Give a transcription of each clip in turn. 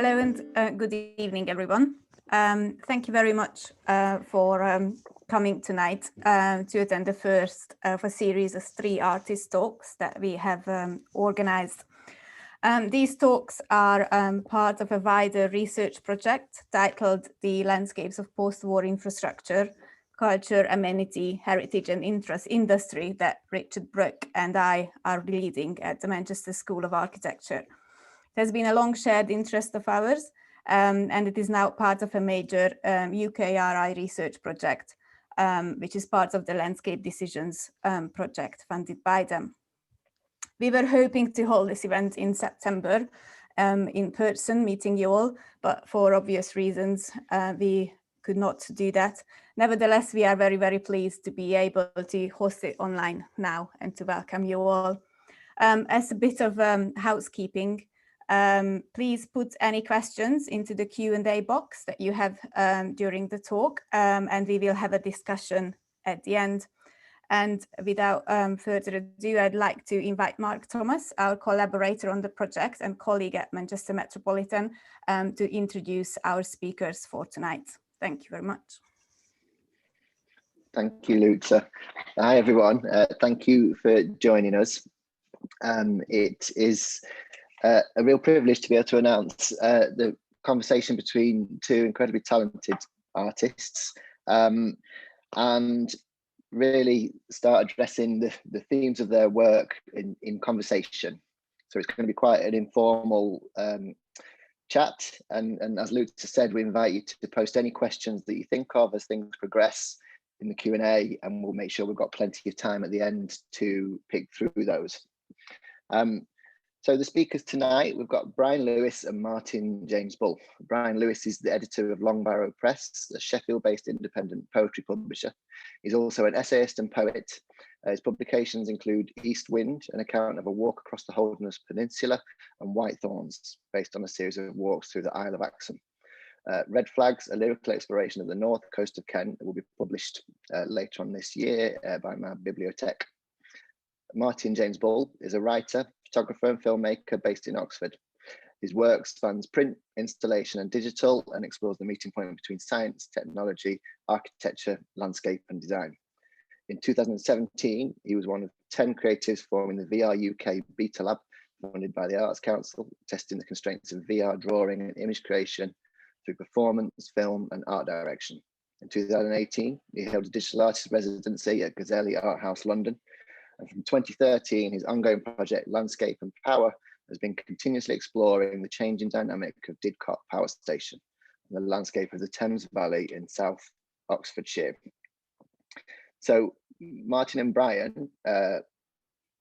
Hello and good evening, everyone. Thank you very much for coming tonight to attend the first of a series of 3 artist talks that we have organized. These talks are part of a wider research project titled The Landscapes of Post-War Infrastructure, Culture, Amenity, Heritage and Interest Industry that Richard Brooke and I are leading at the Manchester School of Architecture. It has been a long shared interest of ours, and it is now part of a major UKRI research project, which is part of the Landscape Decisions project funded by them. We were hoping to hold this event in September in person, meeting you all, but for obvious reasons, we could not do that. Nevertheless, we are very, very pleased to be able to host it online now and to welcome you all. As a bit of housekeeping, please put any questions into the Q&A box that you have during the talk, and we will have a discussion at the end. And without further ado, I'd like to invite Mark Thomas, our collaborator on the project and colleague at Manchester Metropolitan, to introduce our speakers for tonight. Thank you very much. Thank you, Luca. Hi, everyone. Thank you for joining us. It is a real privilege to be able to announce the conversation between 2 incredibly talented artists and really start addressing the themes of their work in conversation. So it's going to be quite an informal chat, and as Luca said, we invite you to post any questions that you think of as things progress in the Q&A, and we'll make sure we've got plenty of time at the end to pick through those. So the speakers tonight, we've got Brian Lewis and Martyn J Bull. Brian Lewis is the editor of Longbarrow Press, a Sheffield-based independent poetry publisher. He's also an essayist and poet. His publications include East Wind, an account of a walk across the Holderness Peninsula, and White Thorns, based on a series of walks through the Isle of Axholme. Red Flags, a lyrical exploration of the north coast of Kent, that will be published later on this year by my bibliothèque. Martyn J Bull is a writer, photographer and filmmaker based in Oxford. His work spans print, installation and digital, and explores the meeting point between science, technology, architecture, landscape and design. In 2017, he was one of 10 creatives forming the VR UK Beta Lab, funded by the Arts Council, testing the constraints of VR drawing and image creation through performance, film and art direction. In 2018, he held a digital artist residency at Gazelle Art House, London. And from 2013, his ongoing project, Landscape and Power, has been continuously exploring the changing dynamic of Didcot Power Station and the landscape of the Thames Valley in South Oxfordshire. So Martyn and Brian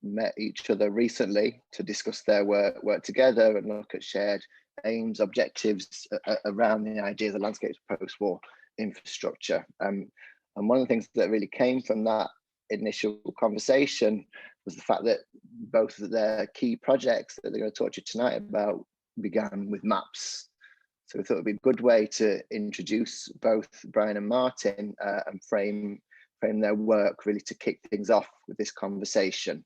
met each other recently to discuss their work together and look at shared aims, objectives around the idea of the landscape of post-war infrastructure. And one of the things that really came from that initial conversation was the fact that both of their key projects that they're going to talk to you tonight about began with maps. So we thought it'd be a good way to introduce both Brian and Martyn and frame their work really to kick things off with this conversation.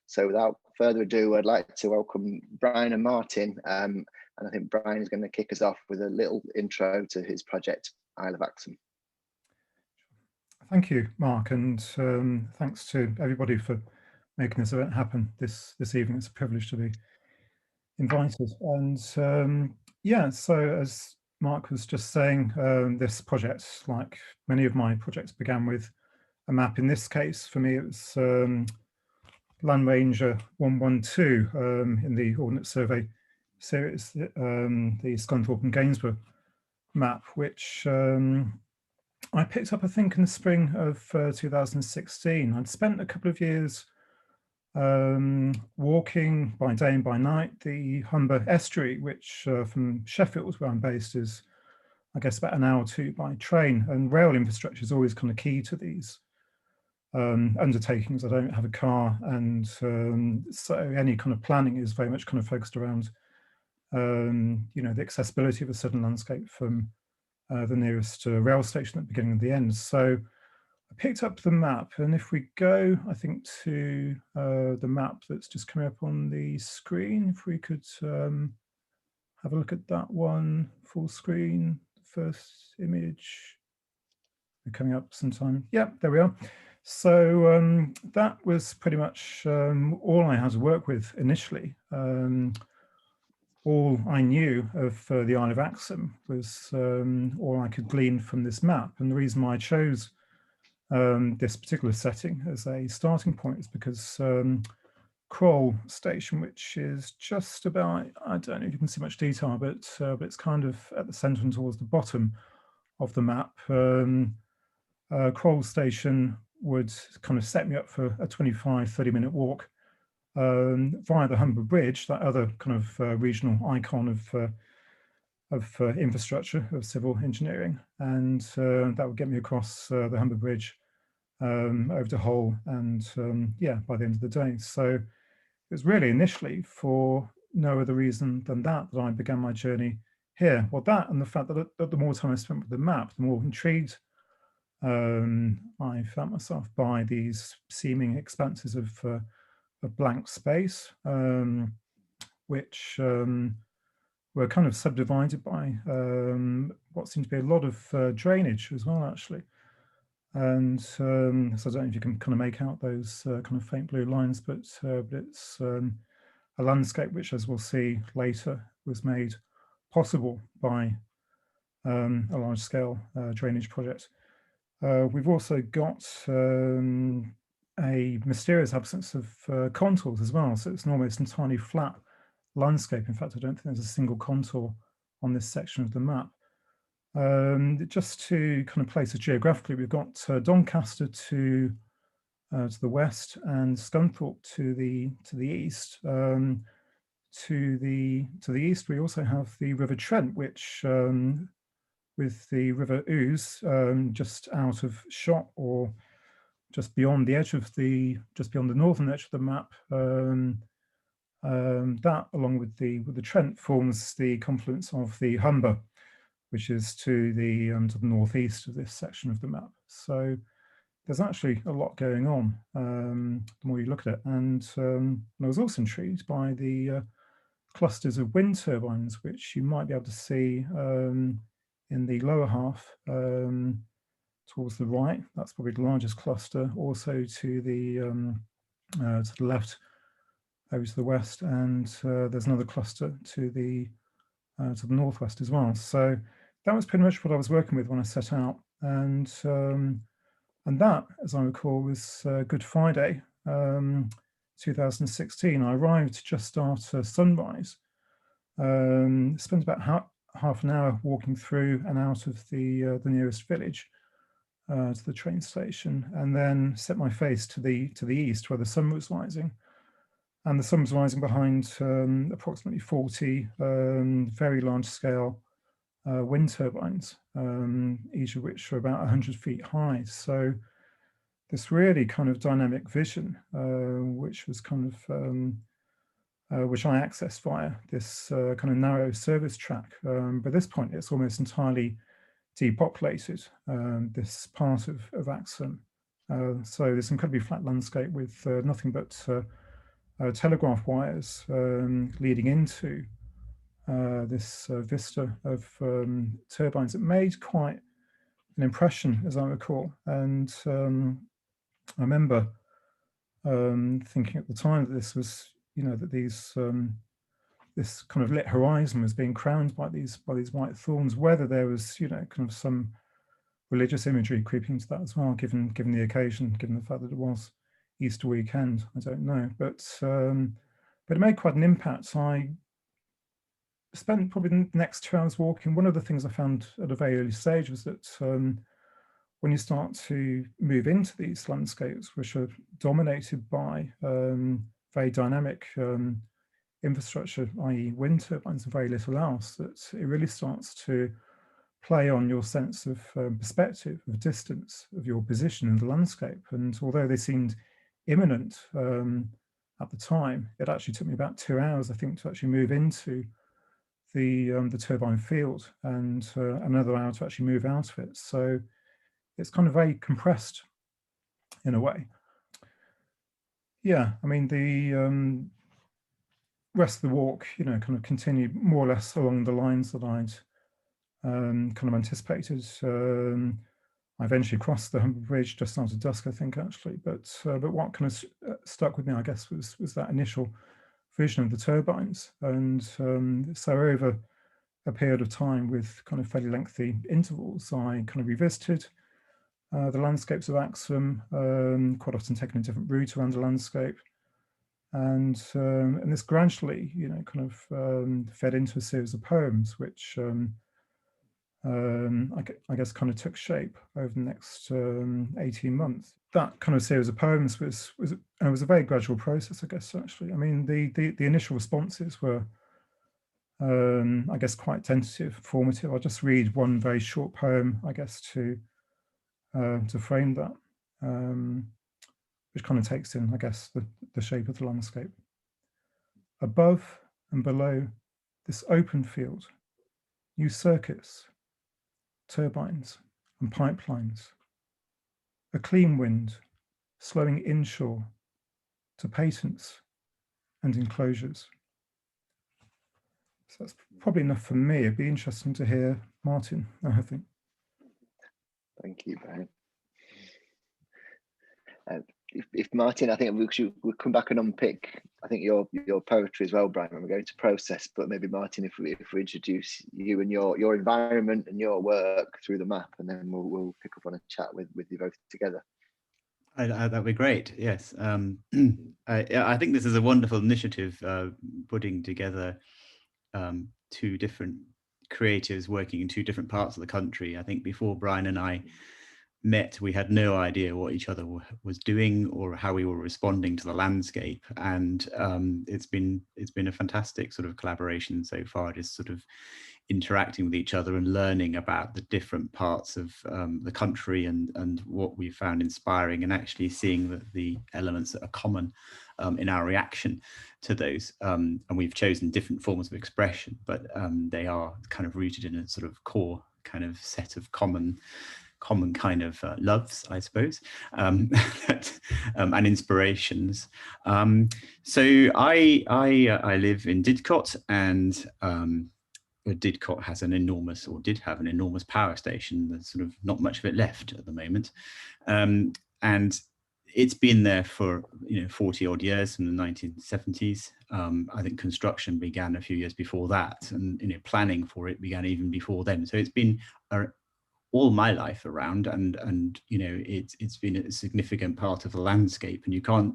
So without further ado, I'd like to welcome Brian and Martyn, and I think Brian is going to kick us off with a little intro to his project, Isle of Axholme. Thank you, Mark, and thanks to everybody for making this event happen this evening. It's a privilege to be invited. And yeah, so as Mark was just saying, this project, like many of my projects, began with a map. In this case, for me, it was Land Ranger 112 in the Ordnance Survey series, the Scunthorpe and Gainsborough map, which I picked up, I think, in the spring of 2016. I'd spent a couple of years walking by day and by night the Humber estuary, which from Sheffield, where I'm based, is, I guess, about an hour or 2 by train. And rail infrastructure is always kind of key to these undertakings. I don't have a car, and so any kind of planning is very much kind of focused around, you know, the accessibility of a certain landscape from the nearest rail station at the beginning and the end. So I picked up the map, and if we go, I think, to the map that's just coming up on the screen, if we could have a look at that one, full screen, first image. They're coming up sometime. Yeah, there we are. So that was pretty much all I had to work with initially. All I knew of the Isle of Axholme was all I could glean from this map. And the reason why I chose this particular setting as a starting point is because Kroll station, which is just about, I don't know if you can see much detail, but it's kind of at the centre and towards the bottom of the map. Kroll station would kind of set me up for a 25-30 minute walk via the Humber Bridge, that other kind of regional icon of infrastructure, of civil engineering, and that would get me across the Humber Bridge over to Hull, and yeah, by the end of the day. So it was really initially for no other reason than that I began my journey here. Well, that and the fact that the more time I spent with the map, the more intrigued I found myself by these seeming expanses of blank space, which were kind of subdivided by what seemed to be a lot of drainage as well, actually. And so I don't know if you can kind of make out those kind of faint blue lines, but it's a landscape which, as we'll see later, was made possible by a large-scale drainage project. We've also got a mysterious absence of contours as well, so it's an almost entirely flat landscape. In fact, I don't think there's a single contour on this section of the map. Just to kind of place it geographically, we've got Doncaster to the west and Scunthorpe to the east. To the east, we also have the River Trent, which with the River Ouse just out of shot, or just beyond the edge of just beyond the northern edge of the map. That, along with the Trent, forms the confluence of the Humber, which is to the northeast of this section of the map. So there's actually a lot going on the more you look at it. And I was also intrigued by the clusters of wind turbines, which you might be able to see in the lower half towards the right. That's probably the largest cluster. Also to the left, over to the west, and there's another cluster to the northwest as well. So that was pretty much what I was working with when I set out, and that, as I recall, was Good Friday, 2016. I arrived just after sunrise. Spent about half an hour walking through and out of the nearest village to the train station, and then set my face to the east where the sun was rising. And the sun was rising behind approximately 40 very large-scale wind turbines, each of which are about 100 feet high. So this really kind of dynamic vision, which was kind of which I accessed via this kind of narrow service track. By this point, it's almost entirely depopulated, this part of Axholme. So this incredibly flat landscape with nothing but telegraph wires leading into this vista of turbines. It made quite an impression, as I recall. And I remember thinking at the time that this was, that these this kind of lit horizon was being crowned by these white thorns. Whether there was, kind of some religious imagery creeping into that as well, given the occasion, given the fact that it was Easter weekend, I don't know. But it made quite an impact. I spent probably the next 2 hours walking. One of the things I found at a very early stage was that when you start to move into these landscapes, which are dominated by very dynamic infrastructure, i.e. wind turbines and very little else, that it really starts to play on your sense of perspective, of distance, of your position in the landscape. And although they seemed imminent at the time, it actually took me about 2 hours, I think, to actually move into the turbine field, and another hour to actually move out of it. So it's kind of very compressed in a way. Yeah, I mean, rest of the walk, kind of continued more or less along the lines that I'd kind of anticipated. I eventually crossed the Humber Bridge just after dusk, I think, actually. But what kind of stuck with me, I guess, was that initial vision of the turbines. And so over a period of time with kind of fairly lengthy intervals, I kind of revisited the landscapes of Axholme, quite often taking a different route around the landscape. And this gradually, kind of fed into a series of poems, which I guess kind of took shape over the next 18 months. That kind of series of poems was a very gradual process, I guess, actually. I mean, the initial responses were, I guess, quite tentative, formative. I'll just read one very short poem, I guess, to frame that, which kind of takes in, I guess, the shape of the landscape. Above and below this open field, new circuits, turbines and pipelines, a clean wind slowing inshore to patents and enclosures. So that's probably enough for me. It'd be interesting to hear Martyn, I think. Thank you, Brian. If Martyn, I think we'll come back and unpick, I think, your poetry as well, Brian, when we're going to process. But maybe Martyn, if we introduce you and your environment and your work through the map, and then we'll pick up on a chat with you both together. That'd be great. Yes, I think this is a wonderful initiative, putting together two different creatives working in two different parts of the country. I think before Brian and I met, we had no idea what each other was doing or how we were responding to the landscape, and it's been a fantastic sort of collaboration so far, just sort of interacting with each other and learning about the different parts of the country and what we found inspiring, and actually seeing the elements that are common in our reaction to those, and we've chosen different forms of expression, but they are kind of rooted in a sort of core kind of set of common kind of loves, I suppose, and inspirations. So I live in Didcot, and Didcot has an enormous, or did have an enormous power station. There's sort of not much of it left at the moment, and it's been there for 40 odd years, from the 1970s. I think construction began a few years before that, and planning for it began even before then. So it's been all my life around, and it's been a significant part of the landscape, and you can't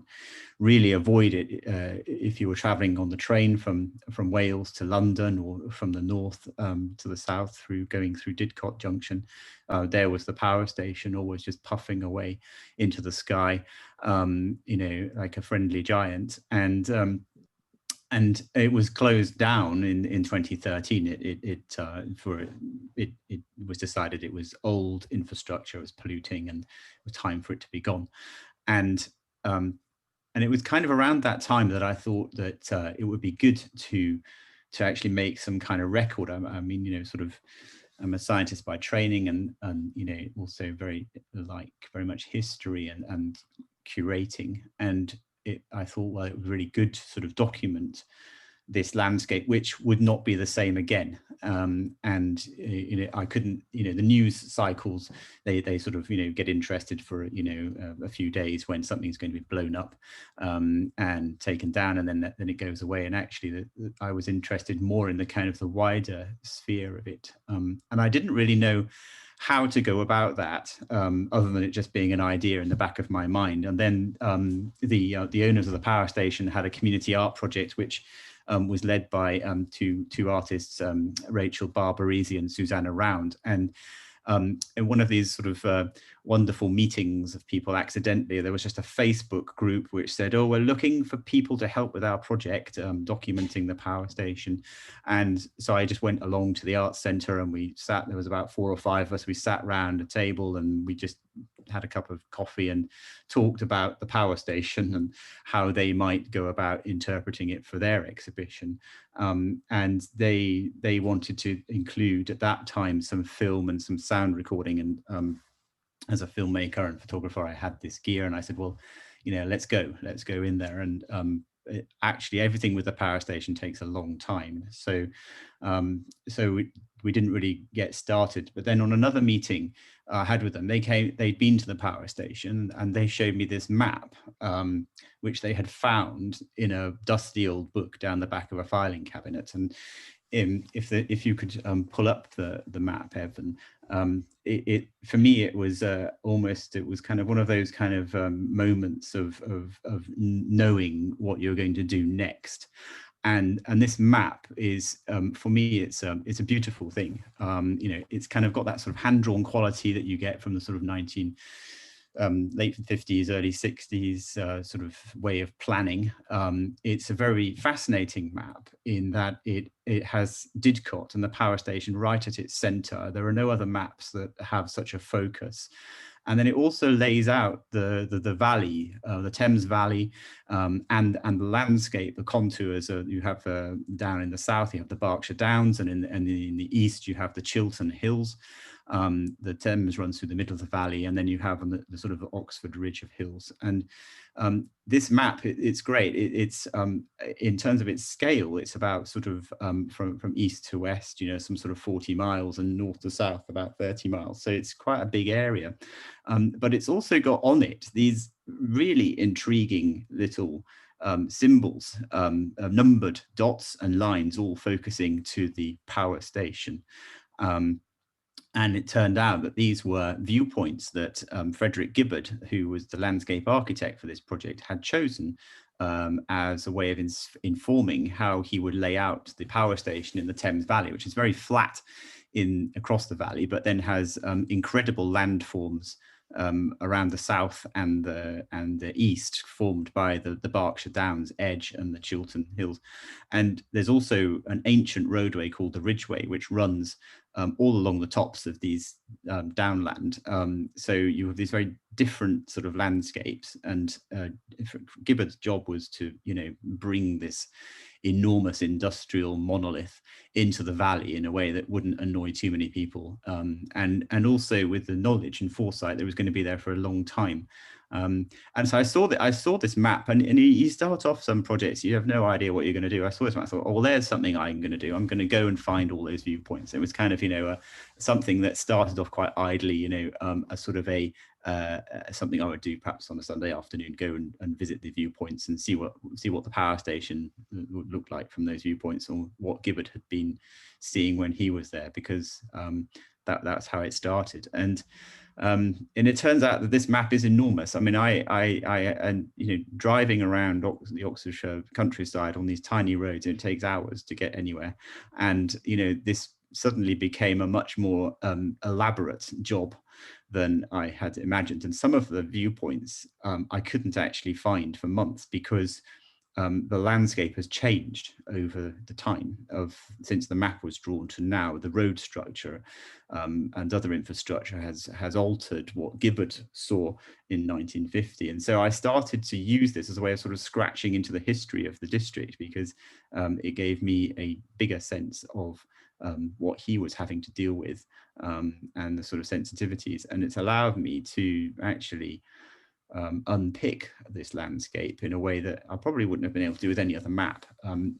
really avoid it if you were traveling on the train from Wales to London, or from the north to the south going through Didcot Junction. There was the power station, always just puffing away into the sky, like a friendly giant. And it was closed down in 2013. It was decided it was old infrastructure, it was polluting, and it was time for it to be gone. And it was kind of around that time that I thought that it would be good to actually make some kind of record. I mean, sort of, I'm a scientist by training, and also very much history and curating. And I thought, well, it was really good to sort of document this landscape, which would not be the same again. I couldn't, the news cycles, they sort of, get interested for, a few days when something's going to be blown up and taken down, and then it goes away. And actually, I was interested more in the kind of the wider sphere of it. And I didn't really know how to go about that, other than it just being an idea in the back of my mind. And then the owners of the power station had a community art project, which was led by two artists, Rachel Barbarese and Susanna Round. And in one of these sort of wonderful meetings of people accidentally, there was just a Facebook group which said, oh, we're looking for people to help with our project, documenting the power station. And so I just went along to the arts centre, and we sat, there was about 4 or 5 of us, we sat round a table, and we just had a cup of coffee and talked about the power station and how they might go about interpreting it for their exhibition. And they wanted to include at that time some film and some sound recording. And as a filmmaker and photographer, I had this gear, and I said, well, let's go in there. And actually everything with the power station takes a long time. So we didn't really get started. But then on another meeting I had with them, they'd been to the power station and they showed me this map, which they had found in a dusty old book down the back of a filing cabinet. And if you could pull up the map, Evan, for me it was kind of one of those kind of moments of knowing what you're going to do next. And this map is, for me, it's a beautiful thing. It's kind of got that sort of hand-drawn quality that you get from the sort of late 50s, early 60s sort of way of planning. It's a very fascinating map in that it has Didcot and the power station right at its center. There are no other maps that have such a focus. And then it also lays out the valley, the Thames Valley, and the landscape, the contours. You have down in the south, you have the Berkshire Downs, and in the east, you have the Chiltern Hills. The Thames runs through the middle of the valley, and then you have on the sort of Oxford Ridge of hills. And this map, it's great. It's in terms of its scale, it's about sort of from east to west, some sort of 40 miles, and north to south about 30 miles. So it's quite a big area. But it's also got on it these really intriguing little symbols, numbered dots and lines, all focusing to the power station. And it turned out that these were viewpoints that Frederick Gibbard, who was the landscape architect for this project, had chosen as a way of informing how he would lay out the power station in the Thames Valley, which is very flat across the valley, but then has incredible landforms around the south and the east, formed by the Berkshire Downs edge and the Chiltern Hills. And there's also an ancient roadway called the Ridgeway, which runs all along the tops of these downland. So you have these very different sort of landscapes, and Gibbard's job was to bring this enormous industrial monolith into the valley in a way that wouldn't annoy too many people, and also with the knowledge and foresight that was going to be there for a long time. And so I saw this map, and you start off some projects, you have no idea what you're going to do. I saw this map, I thought, oh, well, there's something I'm going to do. I'm going to go and find all those viewpoints. It was kind of, something that started off quite idly, a sort of something I would do perhaps on a Sunday afternoon, go and visit the viewpoints and see what the power station would look like from those viewpoints, or what Gibbard had been seeing when he was there, because that's how it started. And it turns out that this map is enormous. I mean, I driving around the Oxfordshire countryside on these tiny roads, it takes hours to get anywhere. And, this suddenly became a much more elaborate job than I had imagined. And some of the viewpoints I couldn't actually find for months, because the landscape has changed over the time since the map was drawn to now. The road structure and other infrastructure has altered what Gibbard saw in 1950. And so I started to use this as a way of sort of scratching into the history of the district, because it gave me a bigger sense of what he was having to deal with, and the sort of sensitivities. And it's allowed me to actually unpick this landscape in a way that I probably wouldn't have been able to do with any other map.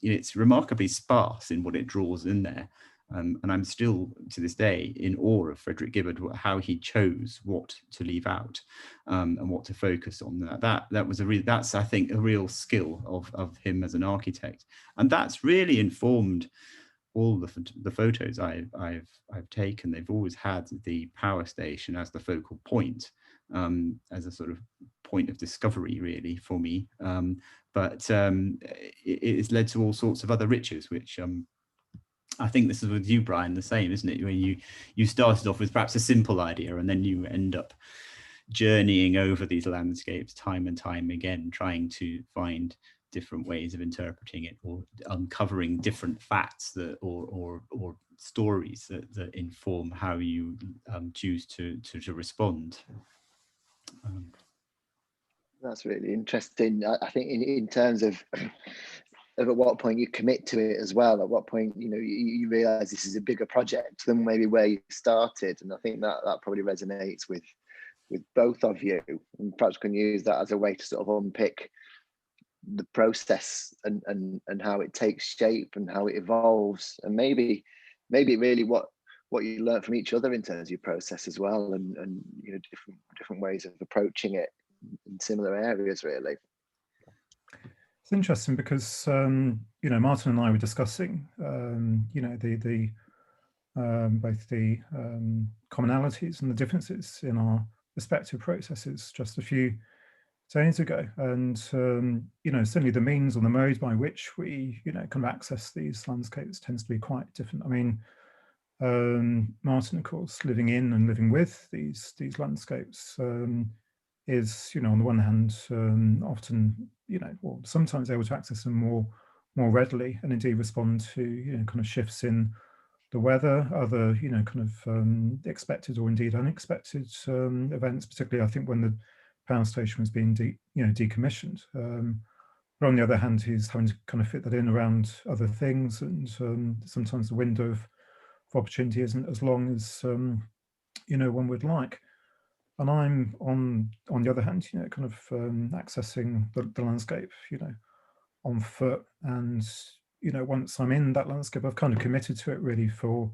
It's remarkably sparse in what it draws in there. And I'm still, to this day, in awe of Frederick Gibbard, how he chose what to leave out and what to focus on. That's I think a real skill of him as an architect, and that's really informed all the photos I've taken. They've always had the power station as the focal point, as a sort of point of discovery, really, for me. But it has led to all sorts of other riches, which I think this is with you, Brian, the same, isn't it? When you started off with perhaps a simple idea, and then you end up journeying over these landscapes time and time again, trying to find different ways of interpreting it, or uncovering different facts or stories that inform how you choose to respond. That's really interesting. I think in terms of at what point you commit to it as well, at what point you realize this is a bigger project than maybe where you started. And I think that probably resonates with both of you, and perhaps can use that as a way to sort of unpick the process and how it takes shape and how it evolves, and maybe really what you learn from each other in terms of your process as well, and you know, different ways of approaching it in similar areas, really. It's interesting because you know, Martyn and I were discussing you know, both the commonalities and the differences in our respective processes just a few days ago, and you know, certainly the means or the modes by which we, you know, kind of access these landscapes tends to be quite different. I mean, Martyn, of course, living in and living with these landscapes is, you know, on the one hand, often, you know, or sometimes able to access them more readily, and indeed respond to, you know, kind of shifts in the weather, other, you know, kind of expected or indeed unexpected events, particularly I think when the power station was being decommissioned. But on the other hand, he's having to kind of fit that in around other things, and sometimes the window of opportunity isn't as long as you know, one would like. And I'm on the other hand, you know, kind of accessing the landscape, you know, on foot, and you know, once I'm in that landscape, I've kind of committed to it really for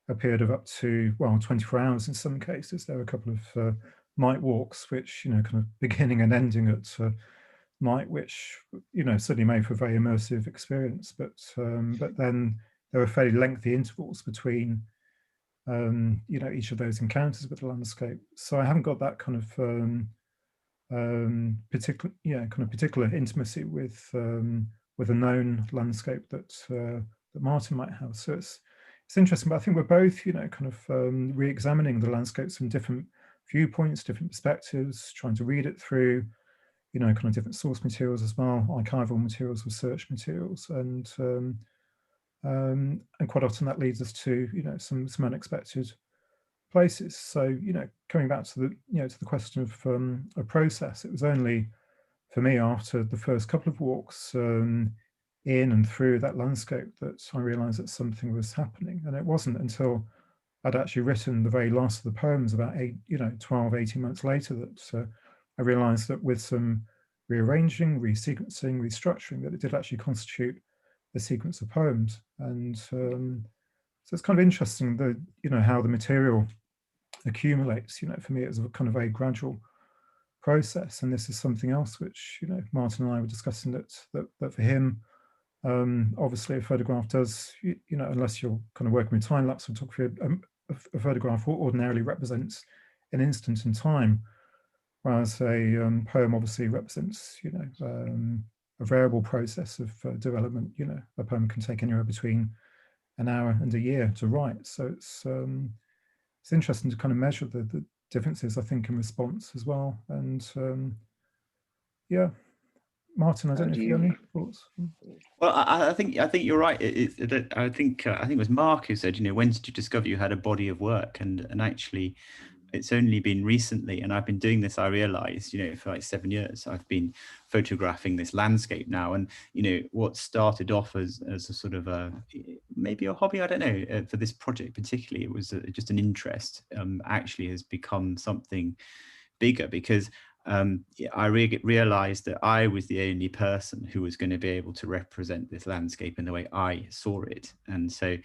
a period of up to, well, 24 hours in some cases. There are a couple of night walks, which, you know, kind of beginning and ending at night, which, you know, certainly made for a very immersive experience. But then there are fairly lengthy intervals between, you know, each of those encounters with the landscape. So I haven't got that kind of particular intimacy with a known landscape that Martyn might have. So it's interesting, but I think we're both, you know, kind of re-examining the landscapes from different viewpoints, different perspectives, trying to read it through, you know, kind of different source materials as well, archival materials, research materials, and quite often that leads us to, you know, some unexpected places. So, you know, coming back to the, you know, to the question of a process, it was only for me after the first couple of walks in and through that landscape that I realized that something was happening. And it wasn't until I'd actually written the very last of the poems about 12, 18 months later that I realized that with some rearranging, resequencing, restructuring, that it did actually constitute a sequence of poems. And so it's kind of interesting that, you know, how the material accumulates. You know, for me, it was a kind of very gradual process, and this is something else which, you know, Martyn and I were discussing, that for him, obviously a photograph does, you know, unless you're kind of working with time-lapse photography, a photograph ordinarily represents an instant in time, whereas a poem obviously represents, you know, a variable process of development. You know, a poem can take anywhere between an hour and a year to write. So it's interesting to kind of measure the differences, I think, in response as well. And yeah, Martyn, I don't know if you have any thoughts. Well, I think you're right. I think it was Mark who said, you know, when did you discover you had a body of work? And actually, it's only been recently, and I've been doing this, I realized, you know, for like 7 years, I've been photographing this landscape now. And, you know, what started off as a sort of maybe a hobby, I don't know, for this project particularly, it was just an interest, actually has become something bigger, because I realized that I was the only person who was going to be able to represent this landscape in the way I saw it. And so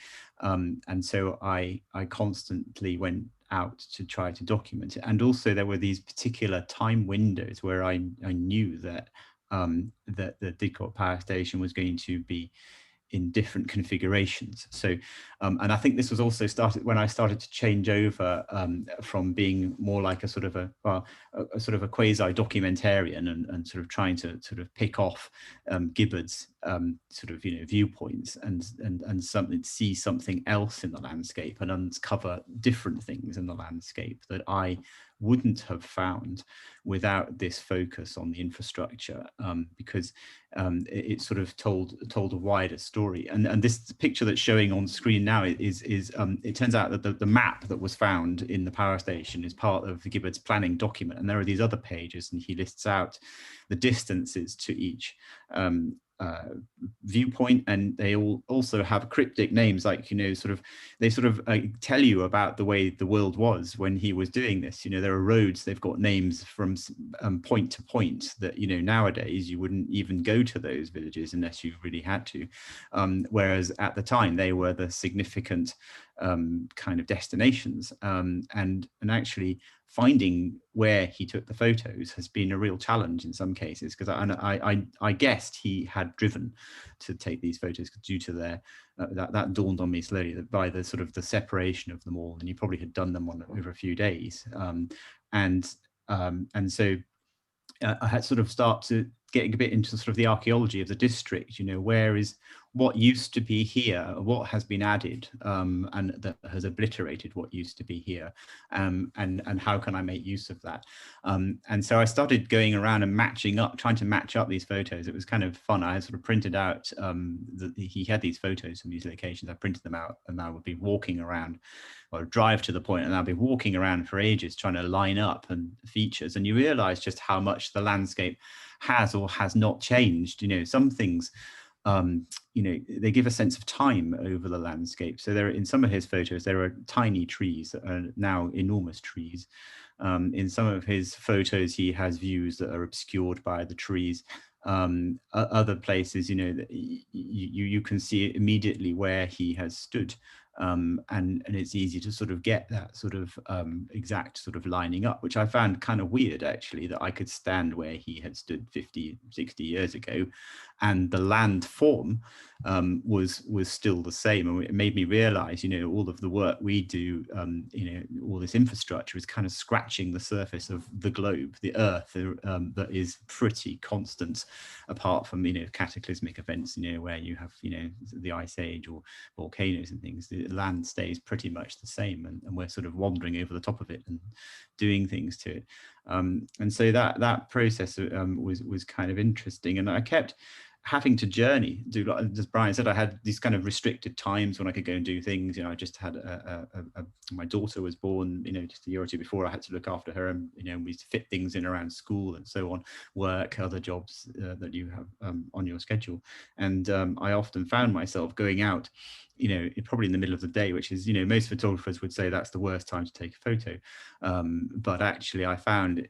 I constantly went out to try to document it. And also there were these particular time windows where I knew that that the Didcot power station was going to be in different configurations. So, and I think this was also started when I started to change over from being more like a sort of a quasi documentarian and sort of trying to sort of pick off Gibbard's sort of, you know, viewpoints and see something else in the landscape and uncover different things in the landscape that I wouldn't have found without this focus on the infrastructure, because it sort of told a wider story. And this picture that's showing on screen now is it turns out that the map that was found in the power station is part of Gibbard's planning document, and there are these other pages, and he lists out the distances to each viewpoint, and they all also have cryptic names, like, you know, they tell you about the way the world was when he was doing this. You know, there are roads, they've got names from point to point that, you know, nowadays you wouldn't even go to those villages unless you really had to, whereas at the time they were the significant kind of destinations, and actually finding where he took the photos has been a real challenge in some cases, because I guessed he had driven to take these photos due to their that dawned on me slowly, that by the sort of the separation of them all, and he probably had done them over a few days, and so I had sort of start to getting a bit into sort of the archaeology of the district. You know, what used to be here, what has been added, and that has obliterated what used to be here, and how can I make use of that? And so I started going around and trying to match up these photos. It was kind of fun. I had sort of printed out, he had these photos from these locations. I printed them out, and I would be walking around, or drive to the point, and I'll be walking around for ages trying to line up and features, and you realize just how much the landscape has or has not changed. You know, some things, you know, they give a sense of time over the landscape. So there, in some of his photos, there are tiny trees that are now enormous trees. In some of his photos, he has views that are obscured by the trees. Other places, you know, that you can see immediately where he has stood. And it's easy to sort of get that sort of exact sort of lining up, which I found kind of weird, actually, that I could stand where he had stood 50, 60 years ago, and the land form was still the same. And it made me realize, you know, all of the work we do, you know, all this infrastructure is kind of scratching the surface of the globe, the earth, that is pretty constant, apart from, you know, cataclysmic events, you know, where you have, you know, the ice age or volcanoes and things. The land stays pretty much the same, and we're sort of wandering over the top of it and doing things to it. And so that process was kind of interesting, and I kept having to journey, as Brian said, I had these kind of restricted times when I could go and do things. You know, I just had my daughter was born, you know, just a year or two before. I had to look after her, and, you know, we used to fit things in around school and so on, work, other jobs that you have on your schedule. And I often found myself going out, you know, probably in the middle of the day, which is, you know, most photographers would say that's the worst time to take a photo. But actually I found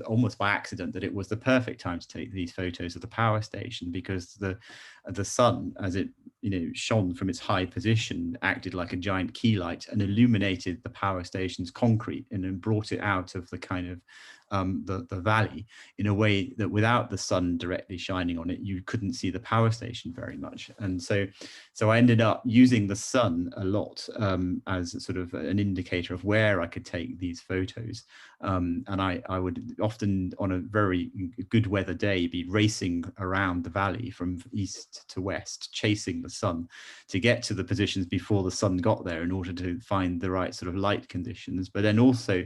almost by accident that it was the perfect time to take these photos of the power station, because the sun, as it, you know, shone from its high position, acted like a giant key light and illuminated the power station's concrete, and then brought it out of the kind of the valley in a way that without the sun directly shining on it, you couldn't see the power station very much. And so I ended up using the sun a lot as sort of an indicator of where I could take these photos. And I would often, on a very good weather day, be racing around the valley from east to west, chasing the sun to get to the positions before the sun got there, in order to find the right sort of light conditions. But then also,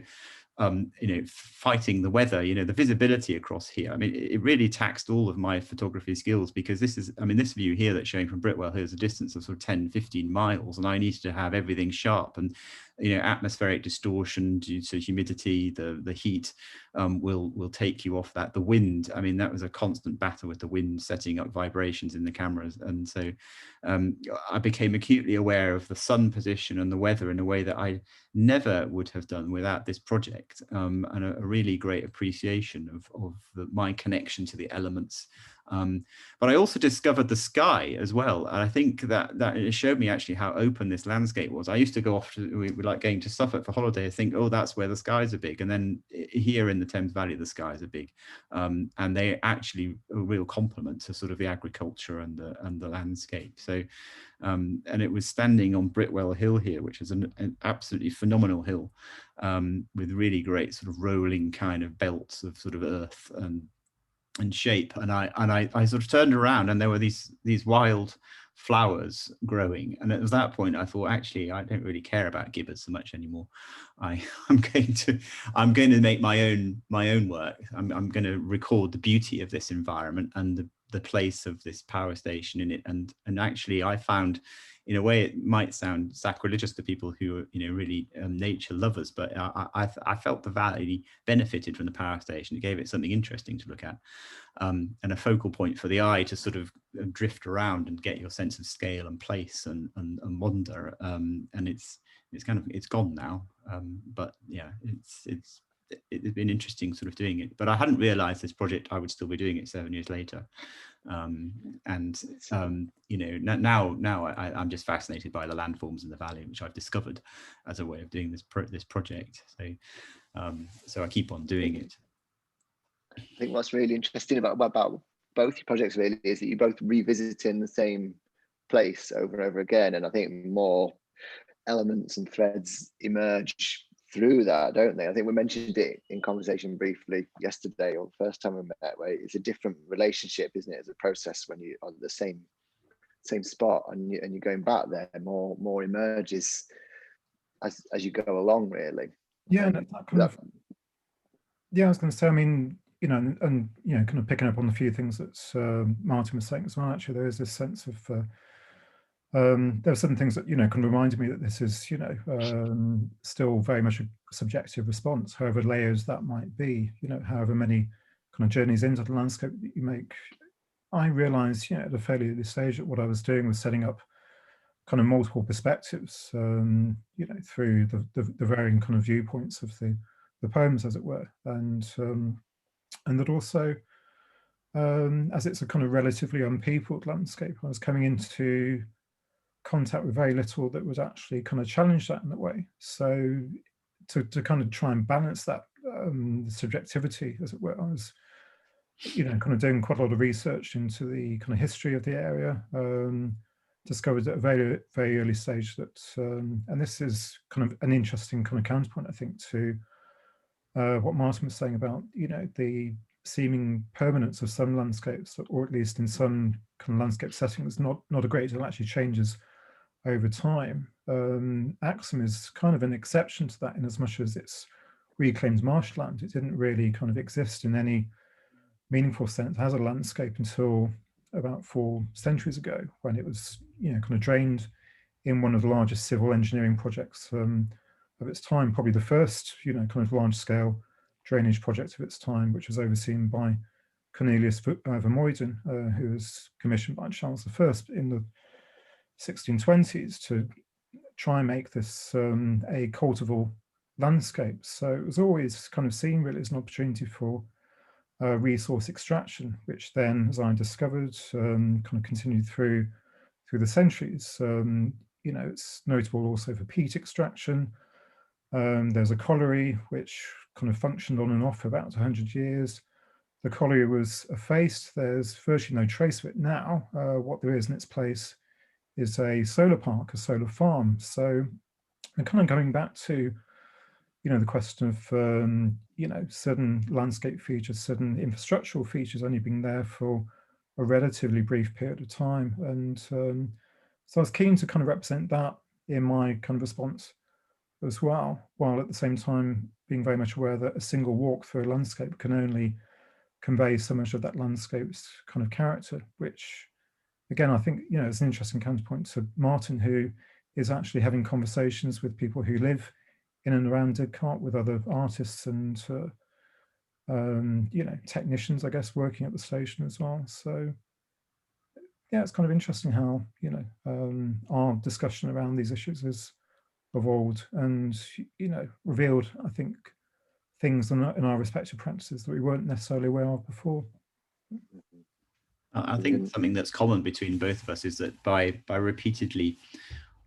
you know, fighting the weather, you know, the visibility across here. I mean, it really taxed all of my photography skills, because this is, I mean, this view here that's showing from Britwell Hill is a distance of sort of 10, 15 miles, and I needed to have everything sharp. And, you know, atmospheric distortion due to humidity, the heat will take you off that. The wind, I mean, that was a constant battle with the wind, setting up vibrations in the cameras. And so I became acutely aware of the sun position and the weather in a way that I never would have done without this project, and a really great appreciation of my connection to the elements. But I also discovered the sky as well, and I think that it showed me actually how open this landscape was. I used to go off to, we like going to Suffolk for holiday, I think, oh, that's where the skies are big, and then here in the Thames Valley the skies are big, and they actually a real complement to sort of the agriculture and the landscape. So and it was standing on Britwell Hill here, which is an absolutely phenomenal hill, with really great sort of rolling kind of belts of sort of earth and shape, and I sort of turned around, and there were these wild flowers growing, and at that point I thought, actually, I don't really care about gibbers so much anymore. I'm going to make my own work. I'm going to record the beauty of this environment and the place of this power station in it. And actually I found, in a way, it might sound sacrilegious to people who are, you know, really nature lovers, but I felt the valley benefited from the power station. It gave it something interesting to look at, and a focal point for the eye to sort of drift around and get your sense of scale and place and wonder. And it's gone now, but yeah, it's been interesting sort of doing it. But I hadn't realized this project I would still be doing it 7 years later. You know, now I'm just fascinated by the landforms in the valley, which I've discovered as a way of doing this project. So I keep on doing it. I think what's really interesting about both your projects really is that you're both revisiting the same place over and over again, and I think more elements and threads emerge through that, don't they? I think we mentioned it in conversation briefly yesterday, or the first time we met, where it's a different relationship, isn't it, as a process when you're on the same spot and you're going back there. More emerges as you go along, really. Yeah, and that kind of, yeah, I was going to say, I mean, you know, and you know, kind of picking up on the few things that Martyn was saying as well. Actually, there is this sense of there are certain things that, you know, kind of reminded me that this is, you know, still very much a subjective response, however layers that might be, you know, however many kind of journeys into the landscape that you make. I realized, you know, at a fairly early stage that what I was doing was setting up kind of multiple perspectives, you know, through the varying kind of viewpoints of the poems, as it were, and that also, as it's a kind of relatively unpeopled landscape, I was coming into contact with very little that would actually kind of challenge that in that way. So to kind of try and balance that subjectivity, as it were, I was, you know, kind of doing quite a lot of research into the kind of history of the area. Discovered at a very, very early stage that, and this is kind of an interesting kind of counterpoint, I think, to what Martyn was saying about, you know, the seeming permanence of some landscapes, or at least in some kind of landscape settings, not a great deal actually changes over time. Axum is kind of an exception to that, in as much as it's reclaimed marshland. It didn't really kind of exist in any meaningful sense as a landscape until about 4 centuries ago, when it was, you know, kind of drained in one of the largest civil engineering projects of its time, probably the first, you know, kind of large scale drainage project of its time, which was overseen by Cornelius Vermuyden, who was commissioned by Charles I in the 1620s to try and make this a cultivable landscape. So it was always kind of seen really as an opportunity for resource extraction, which then, as I discovered, kind of continued through the centuries. You know, it's notable also for peat extraction. There's a colliery which kind of functioned on and off for about 100 years. The colliery was effaced. There's virtually no trace of it now. What there is in its place is a solar park, a solar farm. So I'm kind of going back to, you know, the question of, you know, certain landscape features, certain infrastructural features only being there for a relatively brief period of time. And so I was keen to kind of represent that in my kind of response as well, while at the same time being very much aware that a single walk through a landscape can only convey so much of that landscape's kind of character, which, again, I think, you know, it's an interesting counterpoint to Martyn, who is actually having conversations with people who live in and around Didcot, with other artists and, you know, technicians, I guess, working at the station as well. So, yeah, it's kind of interesting how, you know, our discussion around these issues has evolved and, you know, revealed, I think, things in our respective practices that we weren't necessarily aware of before. I think something that's common between both of us is that by repeatedly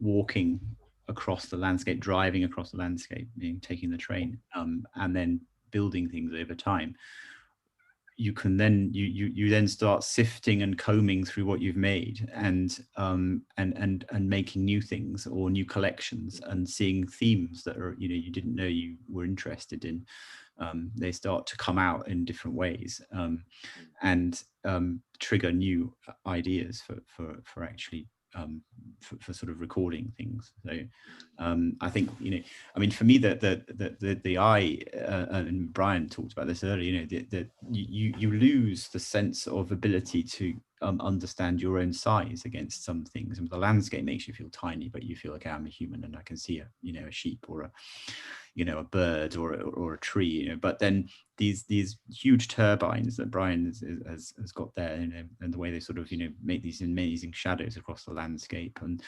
walking across the landscape, driving across the landscape, taking the train, and then building things over time, you can then you then start sifting and combing through what you've made and making new things or new collections and seeing themes that are, you know, you didn't know you were interested in. They start to come out in different ways and trigger new ideas for actually for sort of recording things. So I think, you know, I mean, for me, the eye, and Brian talked about this earlier, you know, that you lose the sense of ability to understand your own size against some things. And the landscape makes you feel tiny, but you feel like, I'm a human and I can see a sheep or a bird or a tree, you know. But then these huge turbines that Brian has got there, you know, and the way they sort of, you know, make these amazing shadows across the landscape, and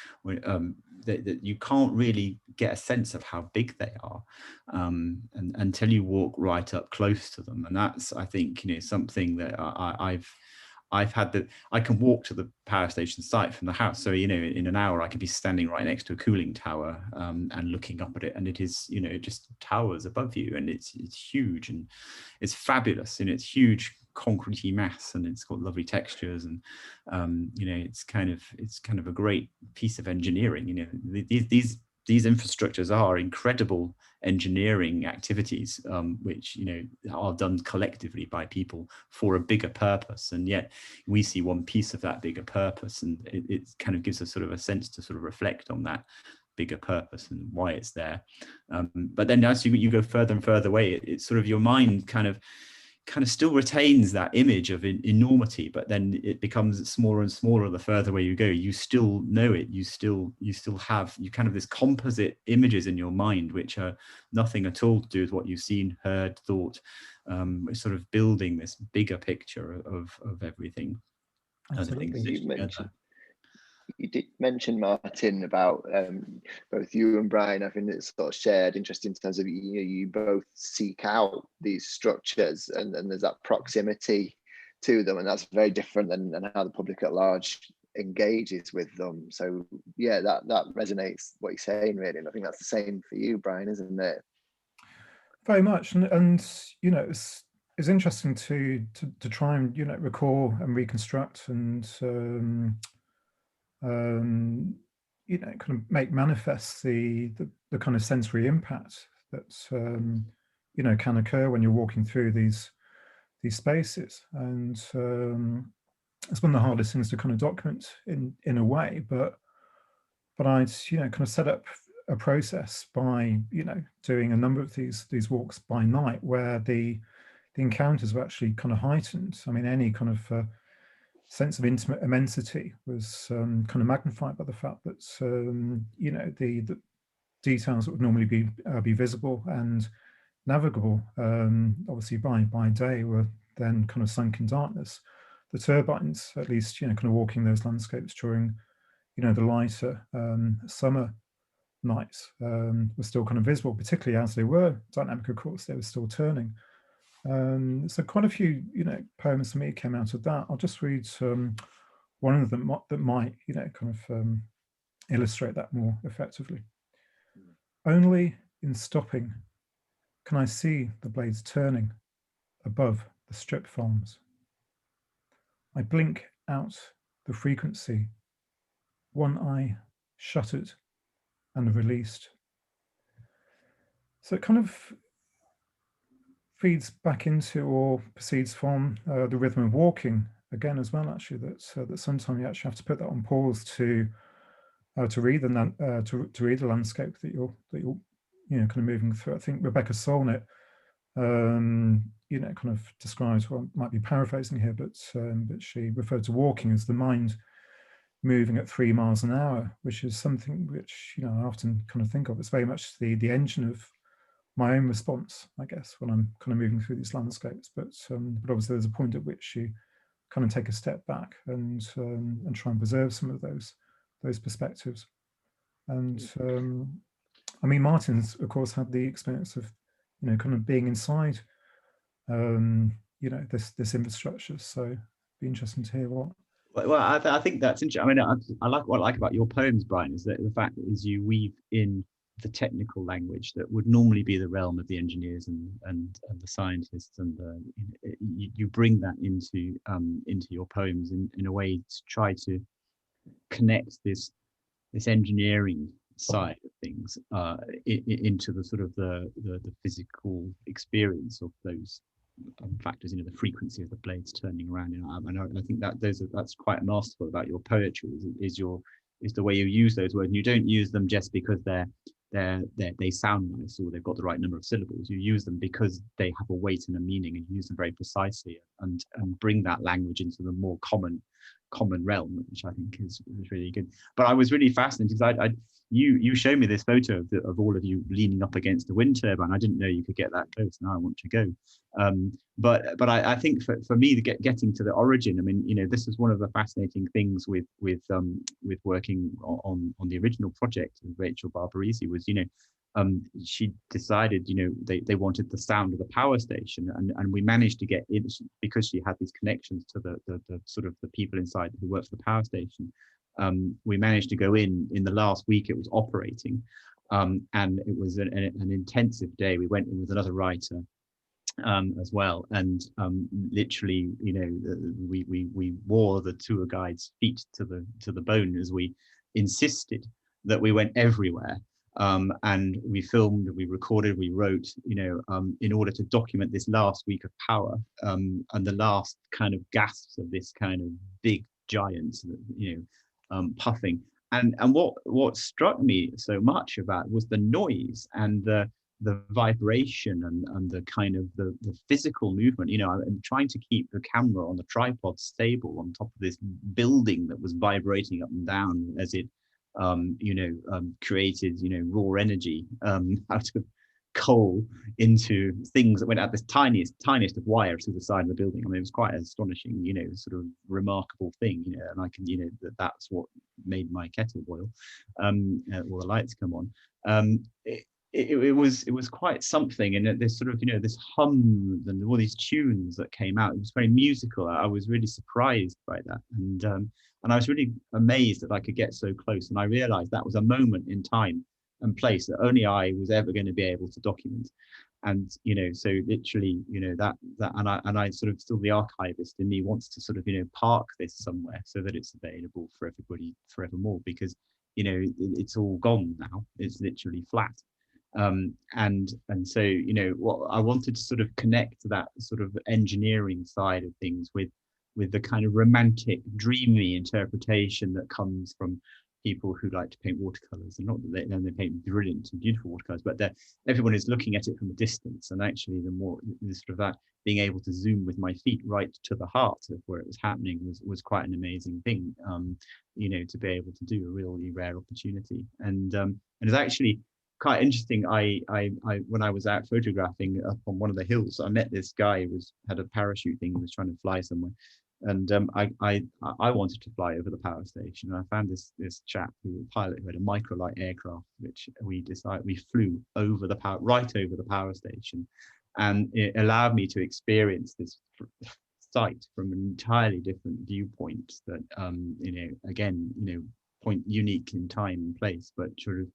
that you can't really get a sense of how big they are and until you walk right up close to them. And that's, I think, you know, something that I've had, I can walk to the power station site from the house. So, you know, in an hour, I could be standing right next to a cooling tower and looking up at it. And it is, you know, it just towers above you, and it's huge and it's fabulous. And it's huge concretey mass, and it's got lovely textures. And, you know, it's kind of a great piece of engineering. You know, these infrastructures are incredible engineering activities, which, you know, are done collectively by people for a bigger purpose. And yet we see one piece of that bigger purpose, and it kind of gives us sort of a sense to sort of reflect on that bigger purpose and why it's there. But then as you go further and further away, it's sort of your mind kind of still retains that image of enormity, but then it becomes smaller and smaller the further away you go. You still know it. You still have kind of this composite images in your mind, which are nothing at all to do with what you've seen, heard, thought. Sort of building this bigger picture of everything. You did mention, Martin, about both you and Brian. I think it's sort of shared interest in terms of, you know, you both seek out these structures, and there's that proximity to them, and that's very different than how the public at large engages with them. So yeah, that resonates what you're saying, really, and I think that's the same for you, Brian, isn't it? Very much, and you know, it's interesting to try and, you know, recall and reconstruct and you know, kind of make manifest the kind of sensory impact that you know, can occur when you're walking through these spaces. And it's one of the hardest things to kind of document in a way, but I'd, you know, kind of set up a process by, you know, doing a number of these walks by night, where the encounters were actually kind of heightened. I mean, any kind of sense of intimate immensity was kind of magnified by the fact that you know, the details that would normally be visible and navigable, obviously by day, were then kind of sunk in darkness. The turbines, at least, you know, kind of walking those landscapes during, you know, the lighter summer nights, were still kind of visible, particularly as they were dynamic. Of course, they were still turning. So quite a few, you know, poems for me came out of that. I'll just read one of them that might, you know, kind of illustrate that more effectively. Only in stopping can I see the blades turning above the strip farms. I blink out the frequency, one eye shuttered and released. So it kind of feeds back into, or proceeds from, the rhythm of walking again as well, actually, that sometimes you actually have to put that on pause to read the landscape that you're you know, kind of moving through. I think Rebecca Solnit you know, kind of describes, well, I might be paraphrasing here, but she referred to walking as the mind moving at 3 miles an hour, which is something which, you know, I often kind of think of. It's very much the engine of my own response, I guess, when I'm kind of moving through these landscapes. But obviously there's a point at which you kind of take a step back and try and preserve some of those perspectives. And I mean, Martyn's, of course, had the experience of, you know, kind of being inside, you know, this infrastructure. So it'd be interesting to hear what. Well, I think that's interesting. I mean, what I like about your poems, Brian, is that the fact is you weave in the technical language that would normally be the realm of the engineers and the scientists, and you bring that into your poems in a way to try to connect this engineering side of things into the sort of the physical experience of those factors, you know, the frequency of the blades turning around. You know, I think that that's quite masterful about your poetry. Is you're is the way you use those words. And you don't use them just because they sound nice or they've got the right number of syllables. You use them because they have a weight and a meaning, and you use them very precisely, and bring that language into the more common realm, which I think is really good. But I was really fascinated because you showed me this photo of all of you leaning up against the wind turbine. I didn't know you could get that close. Now I want to go. But I think for me, getting to the origin, I mean, you know, this is one of the fascinating things with working on the original project with Rachel Barbarisi was, you know, she decided, you know, they wanted the sound of the power station, and we managed to get in because she had these connections to the sort of the people inside who worked for the power station. We managed to go in the last week it was operating, and it was an intensive day. We went in with another writer as well, and literally, you know, we wore the tour guide's feet to the bone as we insisted that we went everywhere. And we filmed, we recorded, we wrote, you know, in order to document this last week of power, and the last kind of gasps of this kind of big giants, you know, puffing. And what struck me so much about was the noise and the vibration and the kind of the physical movement. You know, I'm trying to keep the camera on the tripod stable on top of this building that was vibrating up and down as it you know, created, you know, raw energy out of coal into things that went out this tiniest of wire through the side of the building. I mean, it was quite astonishing, you know, sort of remarkable thing, you know, and I can, you know, that's what made my kettle boil, or the lights come on. It was quite something, and there's sort of, you know, this hum and all these tunes that came out. It was very musical. I was really surprised by that, and I was really amazed that I could get so close. And I realized that was a moment in time and place that only I was ever going to be able to document. And, you know, so literally, you know, that and I sort of, still the archivist in me wants to sort of, you know, park this somewhere so that it's available for everybody forevermore, because, you know, it's all gone now. It's literally flat. And so, you know, what I wanted to sort of connect that sort of engineering side of things with the kind of romantic, dreamy interpretation that comes from people who like to paint watercolors, and not that they paint brilliant and beautiful watercolors, but everyone is looking at it from a distance. And actually, the more sort of that being able to zoom with my feet right to the heart of where it was happening was quite an amazing thing. You know, to be able to do a really rare opportunity, and it's actually quite interesting. I when I was out photographing up on one of the hills, I met this guy who had a parachute thing. He was trying to fly somewhere, and I wanted to fly over the power station. And I found this chap a pilot who had a microlight aircraft, which we flew over right over the power station, and it allowed me to experience this site from an entirely different viewpoint. That you know, again, you know, point unique in time and place, but sort of,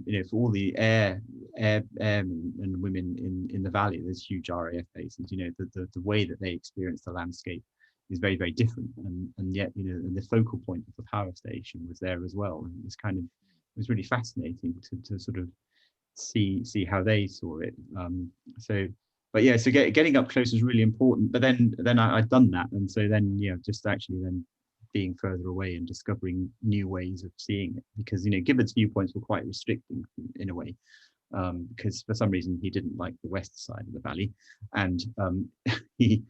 you know, for all the airmen and women in the valley, there's huge RAF bases. You know, the way that they experience the landscape is very, very different, and yet, you know, and the focal point of the power station was there as well. And it was really fascinating to sort of see how they saw it. But yeah, so getting up close is really important. But then I'd done that, and so then, you know, just actually then being further away and discovering new ways of seeing it, because, you know, Gibbard's viewpoints were quite restricting in a way, because for some reason he didn't like the west side of the valley, and he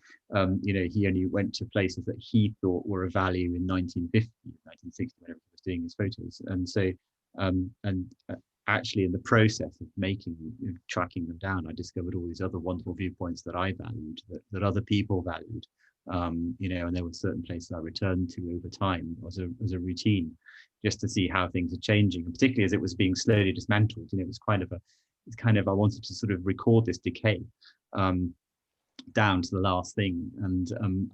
you know, he only went to places that he thought were of value in 1950, 1960, whenever he was doing his photos. And so actually, in the process of tracking them down, I discovered all these other wonderful viewpoints that I valued, that other people valued. You know, and there were certain places I returned to over time as a routine, just to see how things are changing, and particularly as it was being slowly dismantled. You know, it was kind of I wanted to sort of record this decay down to the last thing, and